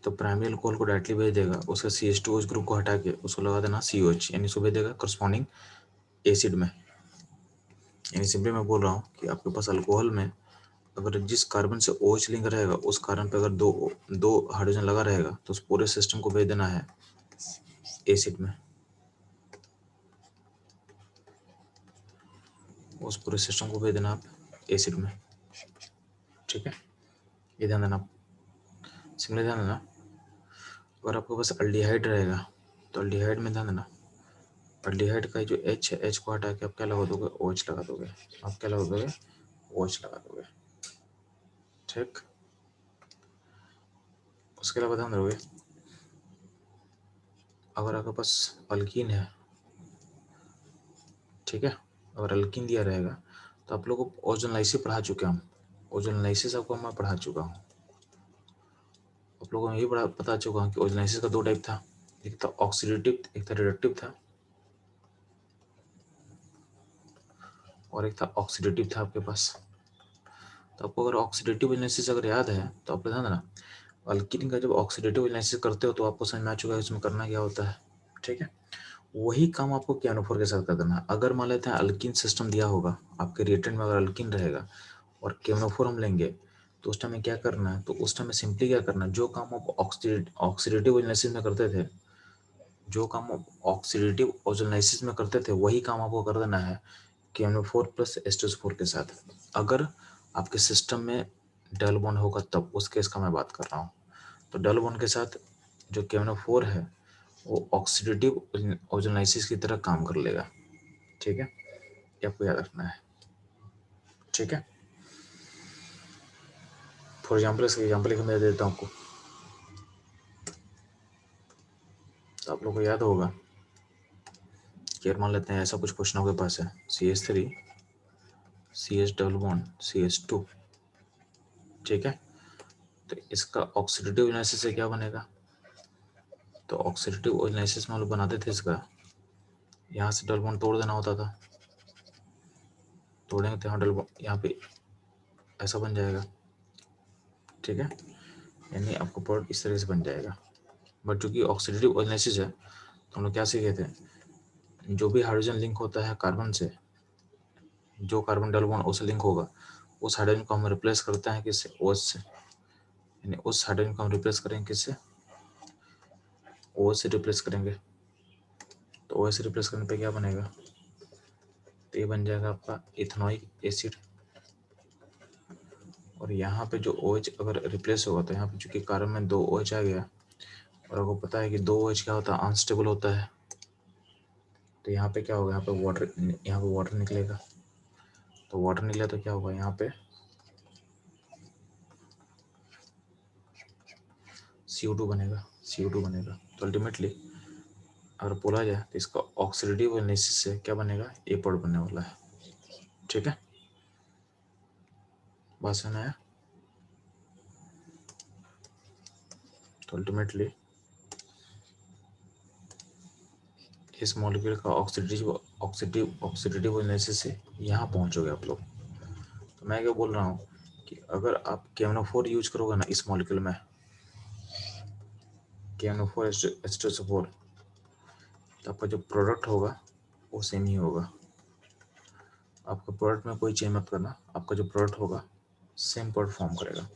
तो प्राइमरी अल्कोहल को डायरेक्टली भेज देगा, उसका CH2OH ग्रुप को हटा के उसको लगा देना COH, यानी उसको भेज देगा करस्पॉन्डिंग एसिड में। यानी सिंपली मैं बोल रहा हूँ कि आपके पास अल्कोहल में अगर जिस कार्बन से OH लिंक रहेगा उस कार्बन पे अगर दो हाइड्रोजन लगा रहेगा तो उस पूरे सिस्टम को भेज देना है एसिड में, उस पूरे सिस्टम को भेज देना आप एसिड में, ठीक है। ये ध्यान देना, सिंपली ध्यान देना, अगर आपके पास अल्डिहाइड रहेगा तो अल्डिहाइड में ध्यान देना, अल्डिहाइड का जो H है, H को हटा के आप क्या लगा दोगे, OH लगा दोगे, आप क्या लगा दोगे, OH लगा दोगे, ठीक। उसके अलावा ध्यान रखोगे, अगर आपके पास अल्कीन है, ठीक है, अगर अल्कीन दिया रहेगा तो आप लोगों को ओजोनलाइसिस पढ़ा चुके हम, ओजोनलाइसिस आपको मैं पढ़ा चुका हूँ, आप लोगों को यही पता चुका हूँ कि ओजोनलाइसिस का 2 टाइप था, एक था ऑक्सीडेटिव, एक था रिडक्टिव था, और एक था ऑक्सीडेटिव था आपके पास। तो आपको अगर ऑक्सीडेटिव ओजोनलाइसिस अगर याद है तो आपको ध्यान देना, अल्कीन का जब ऑक्सीडेटिव ओजोनलाइसिस करते हो तो आपको समझ में आ चुका है इसमें करना क्या होता है, ठीक है। वही काम आपको KNO4 के साथ कर देना है। अगर मान लेते हैं अल्कीन सिस्टम दिया होगा आपके रिएक्टेंट में, अगर अल्कीन रहेगा और KNO4 हम लेंगे तो उस टाइम में क्या करना है, तो उस टाइम में सिंपली क्या करना है, जो काम आप ऑक्सीडेटिव ओजोनलाइसिस में करते थे, जो काम आप ऑक्सीडेटिव ओजोनलाइसिस में करते थे वही काम आपको कर देना है KNO4 प्लस H2SO4 के साथ। अगर आपके सिस्टम में डबल बॉन्ड होगा तब उस केस का मैं बात कर रहा हूँ। तो डबल बॉन्ड के साथ जो KNO4 है वो ऑक्सीडेटिव ओजोनलाइसिस की तरह काम कर लेगा, ठीक है। ये आपको याद रखना है, ठीक है। फॉर एग्जाम्पल, इसका एग्जाम्पल एक मैं दे देता हूँ आपको, तो आप लोग को याद होगा कि मान लेते हैं ऐसा कुछ क्वेश्चन आपके पास है, CH3 CH double bond CH2, ठीक है। तो इसका ऑक्सीडेटिव ओजोनलाइसिस से क्या बनेगा, तो ऑक्सीडेटिव ओजोनलाइसिस में हम लोग बनाते थे इसका, यहाँ से डबल बॉन्ड तोड़ देना होता था, तोड़ेंगे तो यहाँ डबल बॉन्ड यहाँ पे ऐसा बन जाएगा, ठीक है। यानी आपको प्रोडक्ट इस तरह से बन जाएगा। बट चूंकि ऑक्सीडेटिव ओजोनलाइसिस है तो हम लोग क्या सीखे थे, जो भी हाइड्रोजन लिंक होता है कार्बन से, जो कार्बन डबल बॉन्ड उससे लिंक होगा, उस हाइड्रोजन को हम रिप्लेस करते हैं किससे, OH से, यानी उस हाइड्रोजन को हम रिप्लेस करेंगे किससे, OH से रिप्लेस करेंगे। तो OH से रिप्लेस करने पे क्या बनेगा, तो ये बन जाएगा आपका इथेनॉइक एसिड, और यहाँ पे जो OH अगर रिप्लेस होगा तो यहाँ पे चूंकि कार्बन में 2 OH आ गया, और आपको पता है कि 2 OH क्या होता है, अनस्टेबल होता है। तो यहाँ पे क्या होगा, यहाँ पे वाटर निकलेगा। तो वाटर निकला तो क्या होगा, यहाँ पे CO2 बनेगा, CO2 बनेगा। तो अल्टीमेटली अगर बोला जाए तो इसका ऑक्सीडेटिव एनालिसिस से क्या बनेगा, ए पॉड बनने वाला है। ठीक है, बात समझ में आया। तो अल्टीमेटली इस मॉलिक्यूल का ऑक्सीडेटिव एनालिसिस से यहाँ पहुँचोगे आप लोग। तो मैं क्या बोल रहा हूँ कि अगर आप KNO4 यूज करोगे ना इस मॉलिक्यूल में, KNO4 H2SO4, तो आपका जो प्रोडक्ट होगा वो सेम ही होगा। आपका प्रोडक्ट में कोई चेंज मत करना, आपका जो प्रोडक्ट होगा सेम प्रोडक्ट फॉर्म करेगा,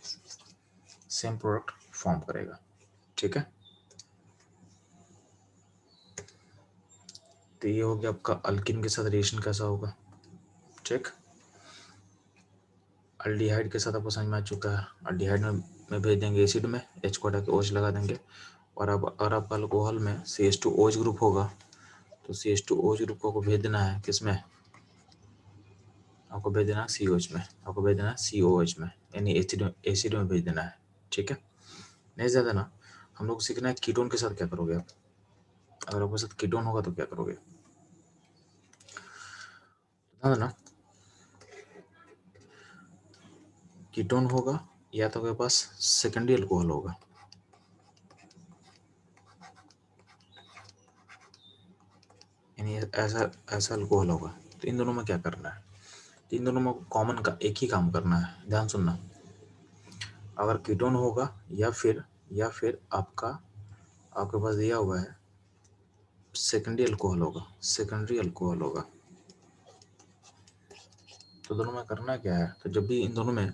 सेम प्रोडक्ट फॉर्म करेगा। ठीक है, तो ये हो गया आपका अल्किन के साथ रिएक्शन कैसा होगा। ठीक, अल्डिहाइड के साथ आपको समझ में आ चुका है। अल्डिहाइड में भेज देंगे एसिड में, H को हटा के OH लगा देंगे। और अब अगर आपका अल्कोहल में CH2OH ग्रुप होगा तो CH2OH ग्रुप को भेज देना है किसमें, आपको भेज देना COH में, आपको भेज देना COH में, यानी एसिड में भेज देना है। ठीक है, नहीं ज़्यादा ना। हम लोग सीखना है कीटोन के साथ क्या करोगे आप। अगर आपके साथ कीटोन होगा तो क्या करोगे, ध्यान देना। कीटोन होगा या तो आपके पास सेकेंडरी अल्कोहल होगा, यानी ऐसा ऐसा अल्कोहल होगा। तो इन दोनों में क्या करना है, इन दोनों में कॉमन का एक ही काम करना है, ध्यान सुनना। अगर कीटोन होगा या फिर आपके पास दिया हुआ है सेकेंडरी अल्कोहल होगा, सेकेंडरी अल्कोहल होगा, तो दोनों में करना क्या है। तो जब भी इन दोनों में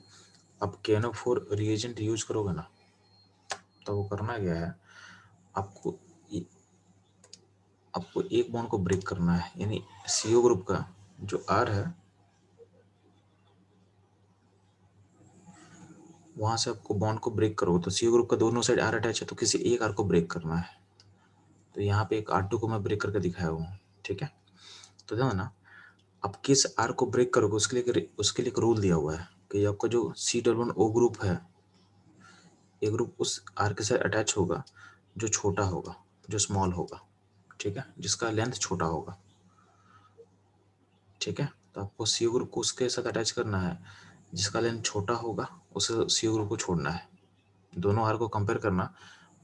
आप KNO4 रिएजेंट यूज करोगे ना, तो वो करना क्या है, आपको आपको एक बॉन्ड को ब्रेक करना है, यानी CO ग्रुप का जो R है वहां से आपको बॉन्ड को ब्रेक करोगे। तो CO ग्रुप का दोनों साइड R अटैच है, तो किसी एक R को ब्रेक करना है। तो यहाँ पे एक R2 को मैं ब्रेक करके दिखाया हूँ। ठीक है, तो ध्यान ना, आप किस R को ब्रेक करोगे उसके लिए एक रूल दिया हुआ है कि आपका जो C11O ग्रुप है, ये ग्रुप उस R के साथ अटैच होगा जो छोटा होगा, जो स्मॉल होगा। ठीक है, जिसका लेंथ छोटा होगा। ठीक है, तो आपको CO ग्रुप को उसके साथ अटैच करना है जिसका लेंथ छोटा होगा, उसे CO ग्रुप को छोड़ना है। दोनों R को कंपेयर करना,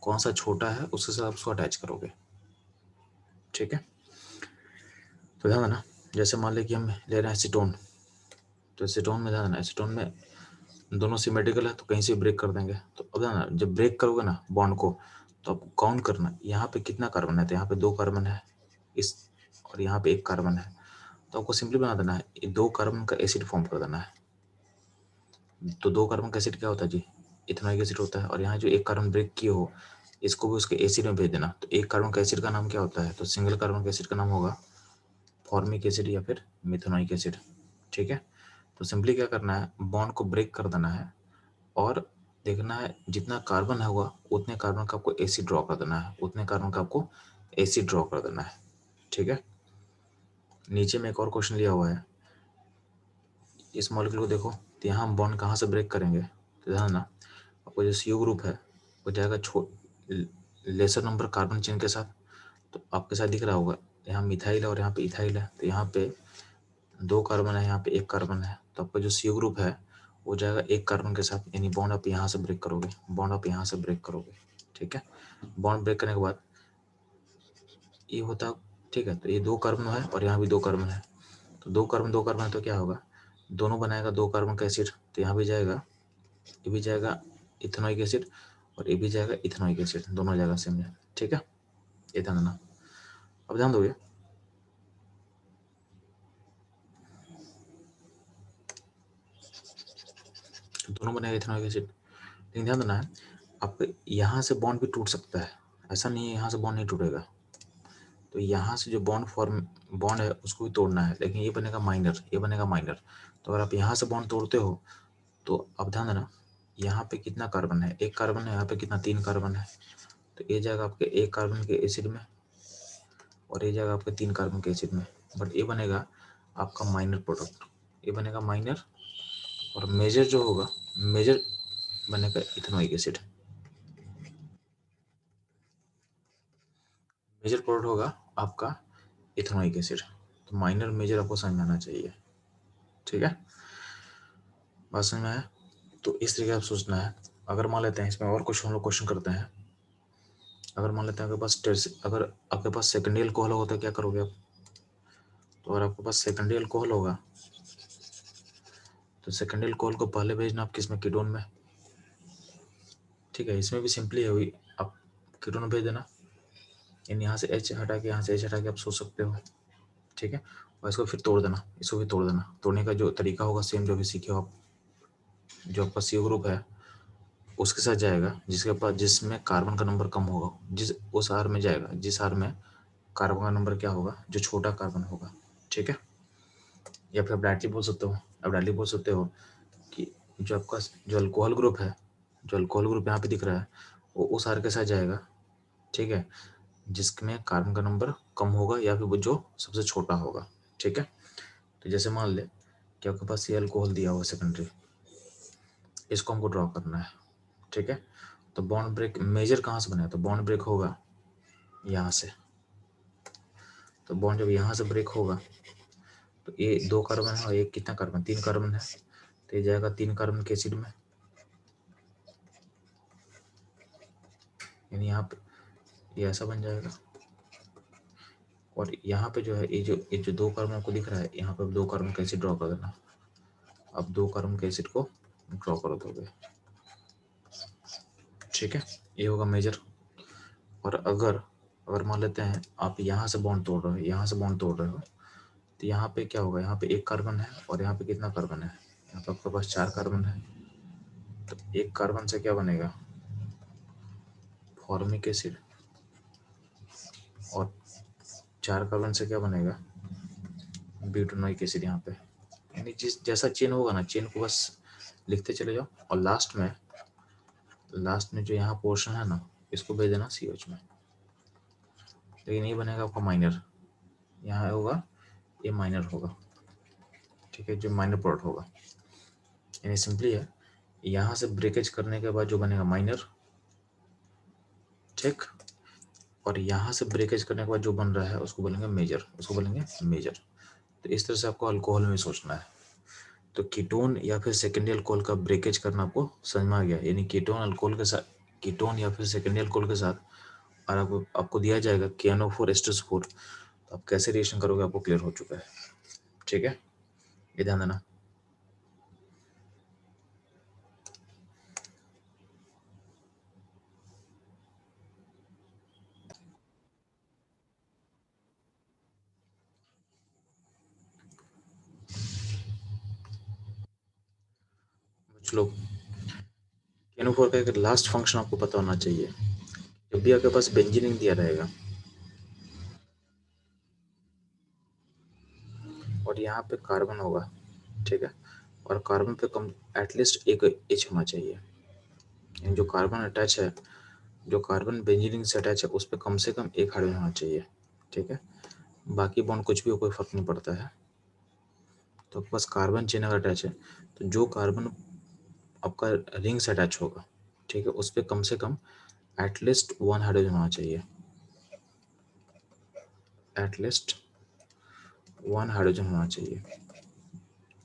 कौन सा छोटा है उसके साथ आप उसको अटैच करोगे। ठीक है, तो ध्यान देना, जैसे मान लें कि हम ले रहे हैं एसीटोन, तो एसीटोन में ध्यान देना, एसीटोन में दोनों सिमेट्रिकल है तो कहीं से ब्रेक कर देंगे। तो अब ध्यान देना, जब ब्रेक करोगे ना बॉन्ड को, तो आप काउंट करना यहाँ पे कितना कार्बन है। तो यहाँ पे 2 कार्बन है इस, और यहाँ पे 1 कार्बन है। तो आपको सिंपली बना देना है, ये 2 कार्बन का एसिड फॉर्म कर देना है। तो 2 कार्बन का एसिड क्या होता है जी, इथेनॉइक एसिड होता है। और यहाँ जो 1 कार्बन ब्रेक किए हो, इसको भी उसके एसिड में भेज देना। तो 1 कार्बन का एसिड का नाम क्या होता है, तो सिंगल कार्बन का एसिड का नाम होगा फॉर्मिक एसिड या फिर मिथेनॉइक एसिड। ठीक है, तो सिंपली क्या करना है, बॉन्ड को ब्रेक कर देना है और देखना है जितना कार्बन है हुआ उतने कार्बन का आपको एसिड ड्रॉ कर देना है, उतने कार्बन का आपको एसिड ड्रॉ कर देना है। ठीक है, नीचे में एक और क्वेश्चन लिया हुआ है, इस मॉलिक्यूल को देखो। तो यहाँ हम बॉन्ड कहाँ से ब्रेक करेंगे, तो ध्यान ना, आपको जो CO ग्रुप है वो जाएगा लेसर नंबर कार्बन चेन के साथ। तो आपके साथ दिख रहा होगा यहाँ मिथाइल है और यहाँ पे इथाइल है। तो यहाँ पे 2 कार्बन है, यहाँ पे 1 कार्बन है। तो आपका जो CO ग्रुप है वो जाएगा 1 कार्बन के साथ, यानी बॉन्ड आप यहाँ से ब्रेक करोगे, बॉन्ड आप यहाँ से ब्रेक करोगे। ठीक है, बॉन्ड ब्रेक करने के बाद ये होता, ठीक है, तो ये 2 कार्बन है और यहाँ भी 2 कार्बन है। तो 2 कार्बन है तो क्या होगा, दोनों बनाएगा 2 कार्बन का एसिड। तो यहाँ भी जाएगा, ये भी जाएगा इथेनॉइक एसिड और ये भी जाएगा इथेनॉइक एसिड, दोनों जाएगा सेम है। ठीक है, ये ध्यान देना। अब ध्यान दोगे, दोनों बनेगा इथेनॉइक एसिड। लेकिन ध्यान देना है, आप यहाँ से बॉन्ड भी टूट सकता है, ऐसा नहीं है यहाँ से बॉन्ड नहीं टूटेगा। तो यहाँ से जो बॉन्ड है उसको भी तोड़ना है, लेकिन ये बनेगा माइनर, ये बनेगा माइनर। तो अगर आप यहाँ से बॉन्ड तोड़ते हो तो अब ध्यान देना, यहाँ पे कितना कार्बन है, एक कार्बन है, यहाँ पे कितना, 3 कार्बन है। तो ये जाएगा आपके एक कार्बन के एसिड में और ये जाएगा आपके 3 कार्बन के एसिड में, बट ये बनेगा आपका माइनर प्रोडक्ट, ये बनेगा माइनर। और मेजर जो होगा, मेजर बनेगा इथेनोइक एसिड, मेजर प्रोडक्ट होगा आपका इथेनोइक एसिड। तो माइनर मेजर आपको समझ में आना चाहिए, ठीक है, बात समझ में आया। तो इस तरीके आप सोचना है। अगर मान लेते हैं इसमें और कुछ हम लोग क्वेश्चन करते हैं, अगर मान लेते हैं आपके पास अगर आपके पास सेकेंडरी अल्कोहल होता है क्या करोगे आप? तो अगर आपके पास सेकेंडरी अल्कोहल होगा तो सेकेंडरी अल्कोहल को पहले भेजना आप किस में, कीटोन में, ठीक है। इसमें भी सिंपली है, वही आप कीटोन में भेज देना, यानी यहाँ से H हटा के, यहाँ से H हटा के आप सोच सकते हो, ठीक है। और इसको फिर तोड़ देना, इसको भी तोड़ देना। तोड़ने का जो तरीका होगा सेम जो भी सीखे हो आप, जो आपका CO ग्रुप है उसके साथ जाएगा जिसके पास, जिसमें कार्बन का नंबर कम होगा, जिस उस आर में जाएगा जिस आर में कार्बन का नंबर क्या होगा, जो छोटा कार्बन होगा, ठीक है। या फिर आप डायरेक्टली बोल सकते हो, आप डायरेक्टली बोल सकते हो कि जो आपका जो अल्कोहल ग्रुप है, जो अल्कोहल ग्रुप यहाँ पे दिख रहा है वो उस आर के साथ जाएगा, ठीक है, जिसमें कार्बन का नंबर कम होगा या फिर वो जो सबसे छोटा होगा, ठीक है। तो जैसे मान ले कि आपके पास ये अल्कोहल दिया हुआ सेकेंडरी, इसको हमको ड्रॉ करना है, ठीक है। तो बॉन्ड ब्रेक मेजर कहाँ से बना है, तो बॉन्ड ब्रेक होगा यहाँ से। तो बॉन्ड जब यहाँ से ब्रेक होगा तो ये 2 कार्बन है और एक कितना कार्बन, 3 कार्बन है, तो ये जाएगा 3 कार्बन के एसिड में, यानी यहाँ पे ये ऐसा बन जाएगा। और यहाँ पे जो है ये जो 2 कार्बन आपको दिख रहा है, यहाँ पे 2 कार्बन का एसिड ड्रॉ कर देना। अब 2 कार्बन के एसिड को ड्रॉ कर दोगे, ठीक है, ये होगा मेजर। और अगर अगर मान लेते हैं आप यहाँ से बॉन्ड तोड़ रहे हो, यहाँ से बॉन्ड तोड़ रहे हो, तो यहाँ पे क्या होगा, यहाँ पे 1 कार्बन है और यहाँ पे कितना कार्बन है, यहाँ पे आपके पास 4 कार्बन है। तो 1 कार्बन से क्या बनेगा, फॉर्मिक एसिड, और 4 कार्बन से क्या बनेगा, ब्यूटेनोइक एसिड। यहाँ पे यानी जिस जैसा चेन होगा ना, चेन को बस लिखते चले जाओ, और लास्ट में जो यहाँ पोर्शन है ना, इसको भेज देना CH में। लेकिन ये बनेगा आपका माइनर, यहाँ होगा ये माइनर होगा, ठीक है, जो माइनर प्रोडक्ट होगा। यानी सिंपली है, यहाँ से ब्रेकेज करने के बाद जो बनेगा माइनर, ठीक, और यहाँ से ब्रेकेज करने के बाद जो बन रहा है उसको बोलेंगे मेजर, उसको बोलेंगे मेजर। तो इस तरह से आपको अल्कोहल में सोचना है। तो कीटोन या फिर सेकेंडरी अल्कोहल का ब्रेकेज करना आपको समझ में आ गया, यानी कीटोन अल्कोहल के साथ, कीटोन या फिर सेकेंडरी अल्कोहल के साथ, और आपको दिया जाएगा KNO4 एस्टर 4, तो आप कैसे रिएक्शन करोगे आपको क्लियर हो चुका है, ठीक है, ये ध्यान देना। कुछ लोग KNO4 का एक लास्ट फंक्शन आपको पता होना चाहिए। जब भी आपके पास बेंजीन दिया रहेगा और यहाँ पे कार्बन होगा, ठीक है, और कार्बन पे कम एटलीस्ट एक H होना चाहिए, यानी जो कार्बन अटैच है, जो कार्बन बेंजीन से अटैच है उस पर कम से कम एक हाइड्रोजन होना चाहिए, ठीक है। बाकी बॉन्ड कुछ भी हो कोई फर्क नहीं पड़ता है। तो आपके पास कार्बन चेन अगर अटैच है तो जो कार्बन आपका रिंग से अटैच होगा, ठीक है, उस पर कम से कम एटलीस्ट 1 हाइड्रोजन होना चाहिए, एटलीस्ट 1 हाइड्रोजन होना चाहिए,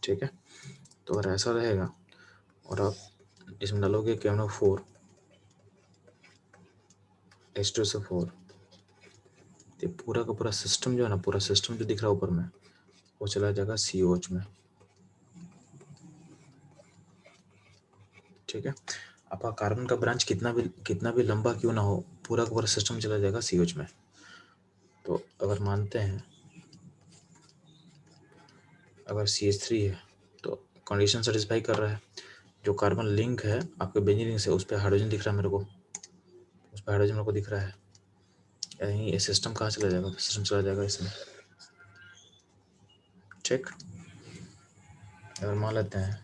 ठीक है। तो अगर ऐसा रहेगा और आप इसमें डालोगे KNO4 H2SO4, तो पूरा का पूरा सिस्टम जो है ना, पूरा सिस्टम जो दिख रहा है ऊपर में, वो चला जाएगा COH में, ठीक है। आपका कार्बन का ब्रांच कितना भी लंबा क्यों ना हो, पूरा का पूरा सिस्टम चला जाएगा COH में। तो अगर मानते हैं अगर CH3 है तो कंडीशन सेटिस्फाई कर रहा है, जो कार्बन लिंक है आपके बेंजीन रिंग से उस पर हाइड्रोजन दिख रहा है मेरे को, उस पर हाइड्रोजन मेरे को दिख रहा है, यानी ये सिस्टम कहाँ चला जाएगा, सिस्टम चला जाएगा इसमें, ठीक। अगर मान लेते हैं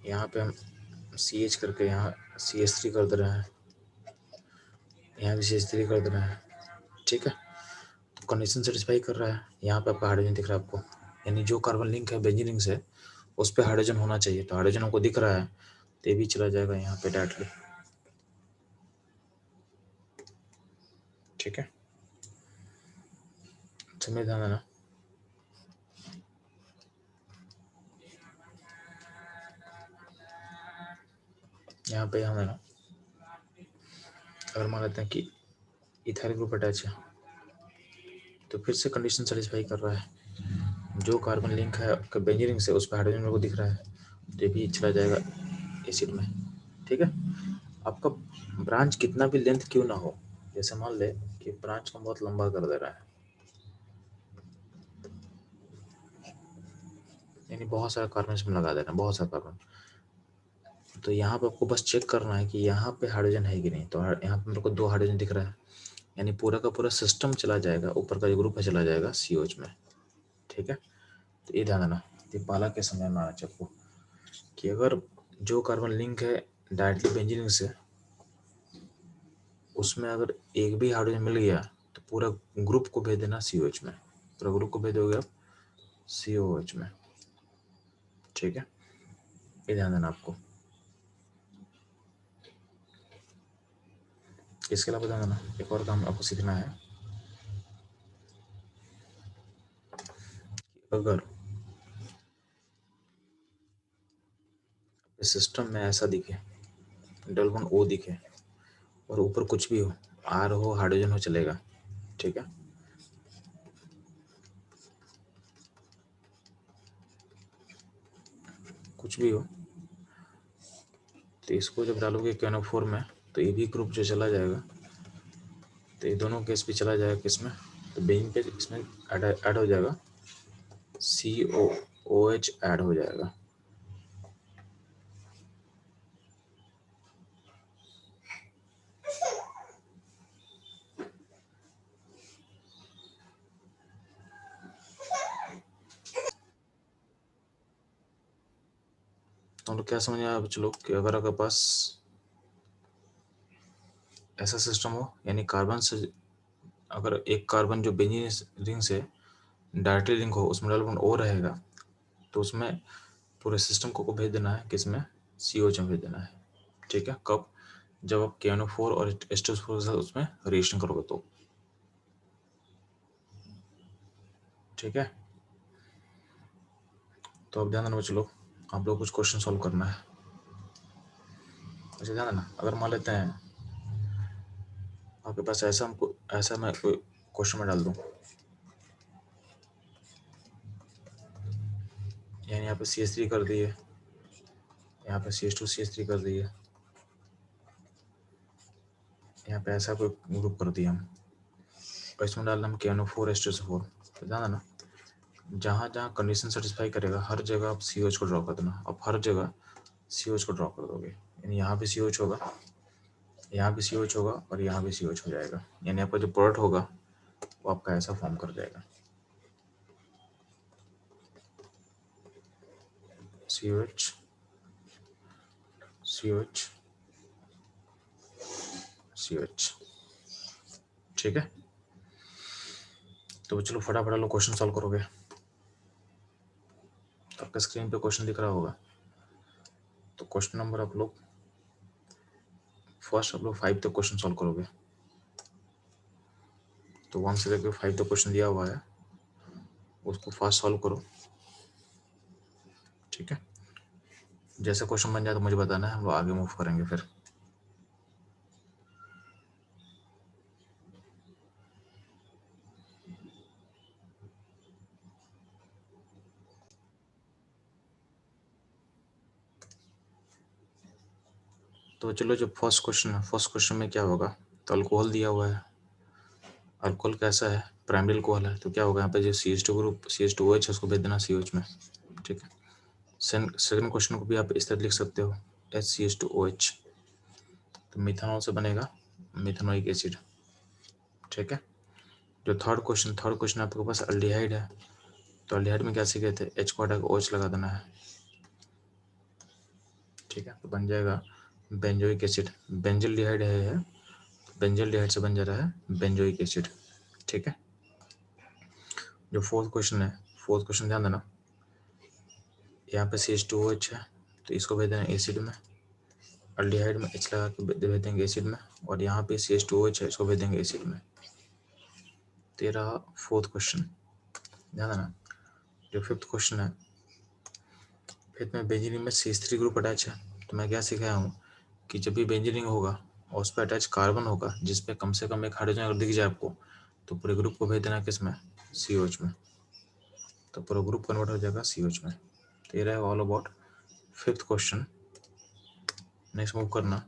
यहाँ पे हम CH करके यहाँ CH3 कर दे रहे हैं, यहाँ भी CH3 कर दे रहे हैं, ठीक है। तो कंडीशन सेटिस्फाई कर रहा है। यहाँ पे आपका हाइड्रोजन दिख रहा है आपको, यानी जो कार्बन लिंक है बेंजीन रिंग से उस पर हाइड्रोजन होना चाहिए। तो हाइड्रोजन हमको दिख रहा है, तो ये भी चला जाएगा यहाँ पे डायरेक्टली, ठीक है। समझ ध्यान देना। यहाँ पे हम है ना, अगर मान लेते हैं कि इथाइल ग्रुप अटैच है, तो फिर से कंडीशन सेटिस्फाई कर रहा है। जो कार्बन लिंक है आपका बेंजीन रिंग से उस पर हाइड्रोजन मेरे को दिख रहा है, तो ये भी चला जाएगा एसिड में, ठीक है। आपका ब्रांच कितना भी लेंथ क्यों ना हो, जैसे मान ले कि ब्रांच को बहुत लंबा कर दे रहा है, यानी बहुत सारा कार्बन इसमें लगा देना, बहुत सारा कार्बन, तो यहाँ पे आपको बस चेक करना है कि यहाँ पे हाइड्रोजन है कि नहीं। तो यहाँ पे मेरे को 2 हाइड्रोजन दिख रहा है, यानी पूरा का पूरा सिस्टम चला जाएगा, ऊपर का जो ग्रुप है चला जाएगा COH में, ठीक है। तो ये ध्यान देना, ये पहला के समय में आना चाहिए आपको कि अगर जो कार्बन लिंक है डायरेक्टली बेंजीन रिंग से, उसमें अगर एक भी हाइड्रोजन मिल गया तो पूरा ग्रुप को भेज देना COH में, पूरा ग्रुप को भेज दोगे आप COH में, ठीक है। ये ध्यान देना आपको। इसके अलावा ध्यान देना, एक और काम आपको सीखना है, अगर सिस्टम में ऐसा दिखे, डबल बॉन्ड O दिखे और ऊपर कुछ भी हो, R हो हाइड्रोजन हो चलेगा, ठीक है। कुछ भी हो, तो इसको जब डालोगे KNO4 में, तो ये भी ग्रुप जो चला जाएगा, तो ये दोनों केस भी चला जाएगा किसमें, तो बेंजीन पे इसमें ऐड हो जाएगा, COOH ऐड हो जाएगा। तो हम लोग क्या समझ आया बच्चों लोग कि अगर आपके पास ऐसा सिस्टम हो, यानी कार्बन से अगर एक कार्बन जो बेंजीन रिंग से डायरेक्टली लिंक हो, उसमें डबल बॉन्ड O रहेगा, तो उसमें पूरे सिस्टम को भेज देना है किसमें, COH में भेज देना है, ठीक है। कब, जब आप KNO4 और H2SO4 के साथ उसमें रिएक्शन करोगे तो, ठीक है। तो अब ध्यान देना बच्चों लोग, आप लोग कुछ क्वेश्चन सॉल्व करना है। अच्छा ध्यान देना, अगर मान लेते हैं आपके पास ऐसा मैं कोई क्वेश्चन में डाल दूं, यानी यहाँ पे CH3 कर दिए, यहाँ पे CH2 CH3 कर दिए, यहाँ पे ऐसा कोई ग्रुप कर दिया हम, और इसमें डालना हम KNO4 H2SO4। तो ध्यान देना, जहाँ जहाँ कंडीशन सेटिस्फाई करेगा हर जगह आप COH को ड्रॉ कर देना। अब हर जगह COH को ड्रॉ कर दोगे, यानी यहाँ भी COH होगा, यहाँ भी COH होगा और यहाँ भी COH हो जाएगा, यानी आपका जो प्रोडक्ट होगा वो आपका ऐसा फॉर्म कर जाएगा, COH COH COH, ठीक है। तो चलो फटाफट लोग क्वेश्चन सॉल्व करोगे। आपका स्क्रीन पे क्वेश्चन दिख रहा होगा। तो क्वेश्चन नंबर आप लोग फर्स्ट 5 तक क्वेश्चन सॉल्व करोगे। तो 1 से लेकर 5 तक क्वेश्चन दिया हुआ है, उसको फास्ट सॉल्व करो, ठीक है। जैसे क्वेश्चन बन जाए तो मुझे बताना है, हम लोग आगे मूव करेंगे फिर। तो चलो जो फर्स्ट क्वेश्चन है, फर्स्ट क्वेश्चन में क्या होगा, तो अल्कोहल दिया हुआ है, अल्कोहल कैसा है, प्राइमरी अल्कोहल है, तो क्या होगा यहाँ पे जो CH2 ग्रुप CH2OH है उसको भेज देना COH में, ठीक है। सेकंड क्वेश्चन को भी आप इस तरह लिख सकते हो, HCH2OH, तो मिथानॉल से बनेगा मिथेनोइक एसिड, ठीक है। जो थर्ड क्वेश्चन आपके पास अल्डिहाइड है, तो अल्डिहाइड में क्या सीखे थे, H को हटा के OH लगा देना है, ठीक है, तो बन जाएगा बेंजोइक एसिड। बेंजल्डिहाइड है, बेंजल्डिहाइड से बन जा रहा है बेंजोइक एसिड। ठीक है, जो फोर्थ क्वेश्चन है, फोर्थ क्वेश्चन ध्यान देना, यहाँ पे CH2OH है तो इसको भेज देना एसिड में, अल्डिहाइड में H लगा के भेज देंगे एसिड में, और यहाँ पे CH2OH है इसको भेज देंगे एसिड में। तेरा फोर्थ क्वेश्चन ध्यान देना। जो फिफ्थ क्वेश्चन है, फिफ्थ में बेंजीनियम में CH3 ग्रुप अटैच है, तो मैं क्या सिखाया हूँ कि जब भी बेंजीनियम होगा और उस पर अटैच कार्बन होगा जिसपे कम से कम एक हाइड्रोजन अगर दिख जाए आपको, तो पूरे ग्रुप को भेज देना किस में, COH में, तो पूरा ग्रुप कन्वर्ट हो जाएगा COH में। तो ये रहेगा all about fifth question. Next move करना,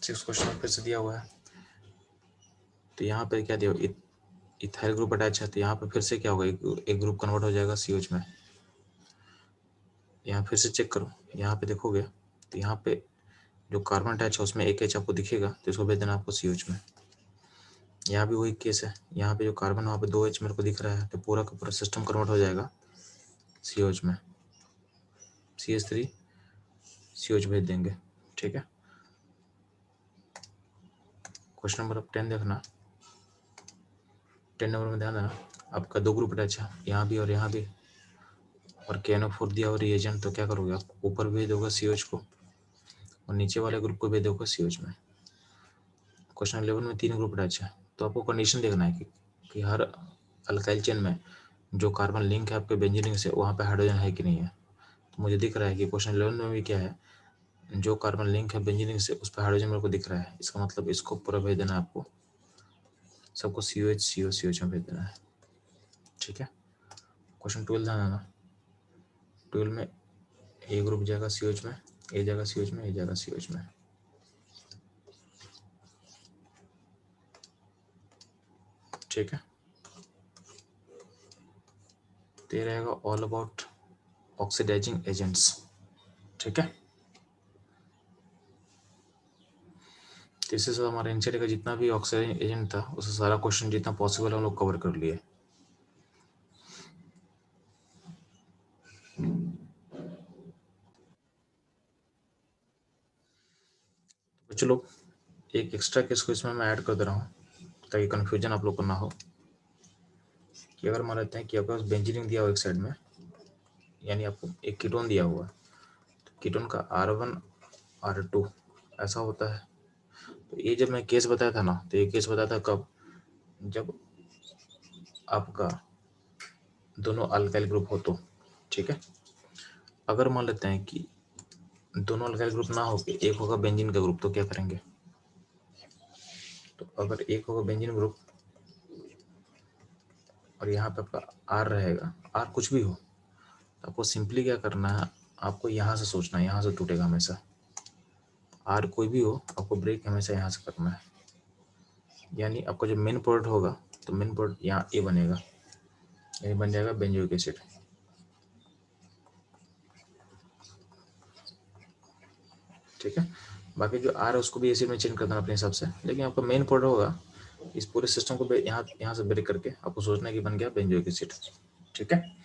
सिक्स क्वेश्चन फिर से दिया हुआ है, तो यहाँ पे क्या दिया, इथाइल ग्रुप अटैच है, तो यहाँ पे फिर से क्या होगा, एक ग्रुप कन्वर्ट हो जाएगा COH में। यहाँ फिर से चेक करो, यहाँ पे देखोगे तो यहाँ पे जो कार्बन अटैच है उसमें एक H आपको दिखेगा, तो इसको भेज देना आपको COH में। यहाँ भी वही केस है, यहाँ पे जो कार्बन है वहाँ पे 2H मेरे को दिख रहा है, तो पूरा का पूरा सिस्टम कन्वर्ट हो जाएगा COH में, CH3 COH भेज देंगे। ठीक है, क्वेश्चन नंबर 10 देखना, 10 नंबर में ध्यान देना, आपका दो ग्रुप अटैच है, यहाँ भी और यहाँ भी, और KNO4 दिया और रिएजेंट, तो क्या करोगे आप, ऊपर भेज दोगे COH को और नीचे वाले ग्रुप को भेज दोगे COH में। क्वेश्चन 11 में तीन ग्रुप अटैच है, तो आपको कंडीशन देखना है कि हर अल्काइल चेन में जो कार्बन लिंक है आपके बेंजीन से वहाँ पे हाइड्रोजन है कि नहीं है। तो मुझे दिख रहा है कि क्वेश्चन 11 में भी क्या है, जो कार्बन लिंक है बेंजीन से उस पर हाइड्रोजन मेरे को दिख रहा है, इसका मतलब इसको पूरा भेज देना है आपको, सबको COH में भेज देना है। ठीक है, क्वेश्चन 12 ध्यान देना, 12 में ए ग्रुप जाएगा COH में, ए जाएगा COH में, ए जाएगा COH में। ठीक है, तो ये रहेगा ऑल अबाउट ऑक्सीडाइजिंग एजेंट्स। ठीक है, तो इससे सब हमारा एनसीईआरटी का जितना भी ऑक्सीडाइजिंग एजेंट था उससे सारा क्वेश्चन जितना पॉसिबल हम लोग कवर कर लिए। तो चलो एक एक्स्ट्रा केस को इसमें मैं ऐड कर दे रहा हूँ ताकि कन्फ्यूजन आप लोग को ना हो, कि अगर मान लेते हैं कि आपके पास बेंजीन दिया हुआ एक साइड में, यानी आपको एक कीटोन दिया हुआ है, तो कीटोन का R1 R2 ऐसा होता है। तो ये जब मैं केस बताया था ना, तो ये केस बताया था कब, जब आपका दोनों अल्काइल ग्रुप हो तो। ठीक है, अगर मान लेते हैं कि दोनों अल्काइल ग्रुप ना हो के एक होगा बेंजीन का ग्रुप, तो क्या करेंगे, तो अगर एक होगा बेंजीन ग्रुप और यहाँ पे आपका R रहेगा, R कुछ भी हो, तो आपको सिंपली क्या करना है, आपको यहाँ से सोचना है, यहाँ से टूटेगा हमेशा, R कोई भी हो आपको ब्रेक हमेशा यहाँ से करना है, यानी आपका जो मेन प्रोडक्ट होगा तो मेन प्रोडक्ट यहाँ A बनेगा, यानी बन जाएगा बेंजोइक एसिड। ठीक है, बाकी जो R है उसको भी एसिड में चेंज कर देना अपने हिसाब से, लेकिन आपका मेन प्रोडक्ट होगा, इस पूरे सिस्टम को यहाँ से ब्रेक करके आपको सोचना है कि बन गया बेंजोइक एसिड। ठीक है,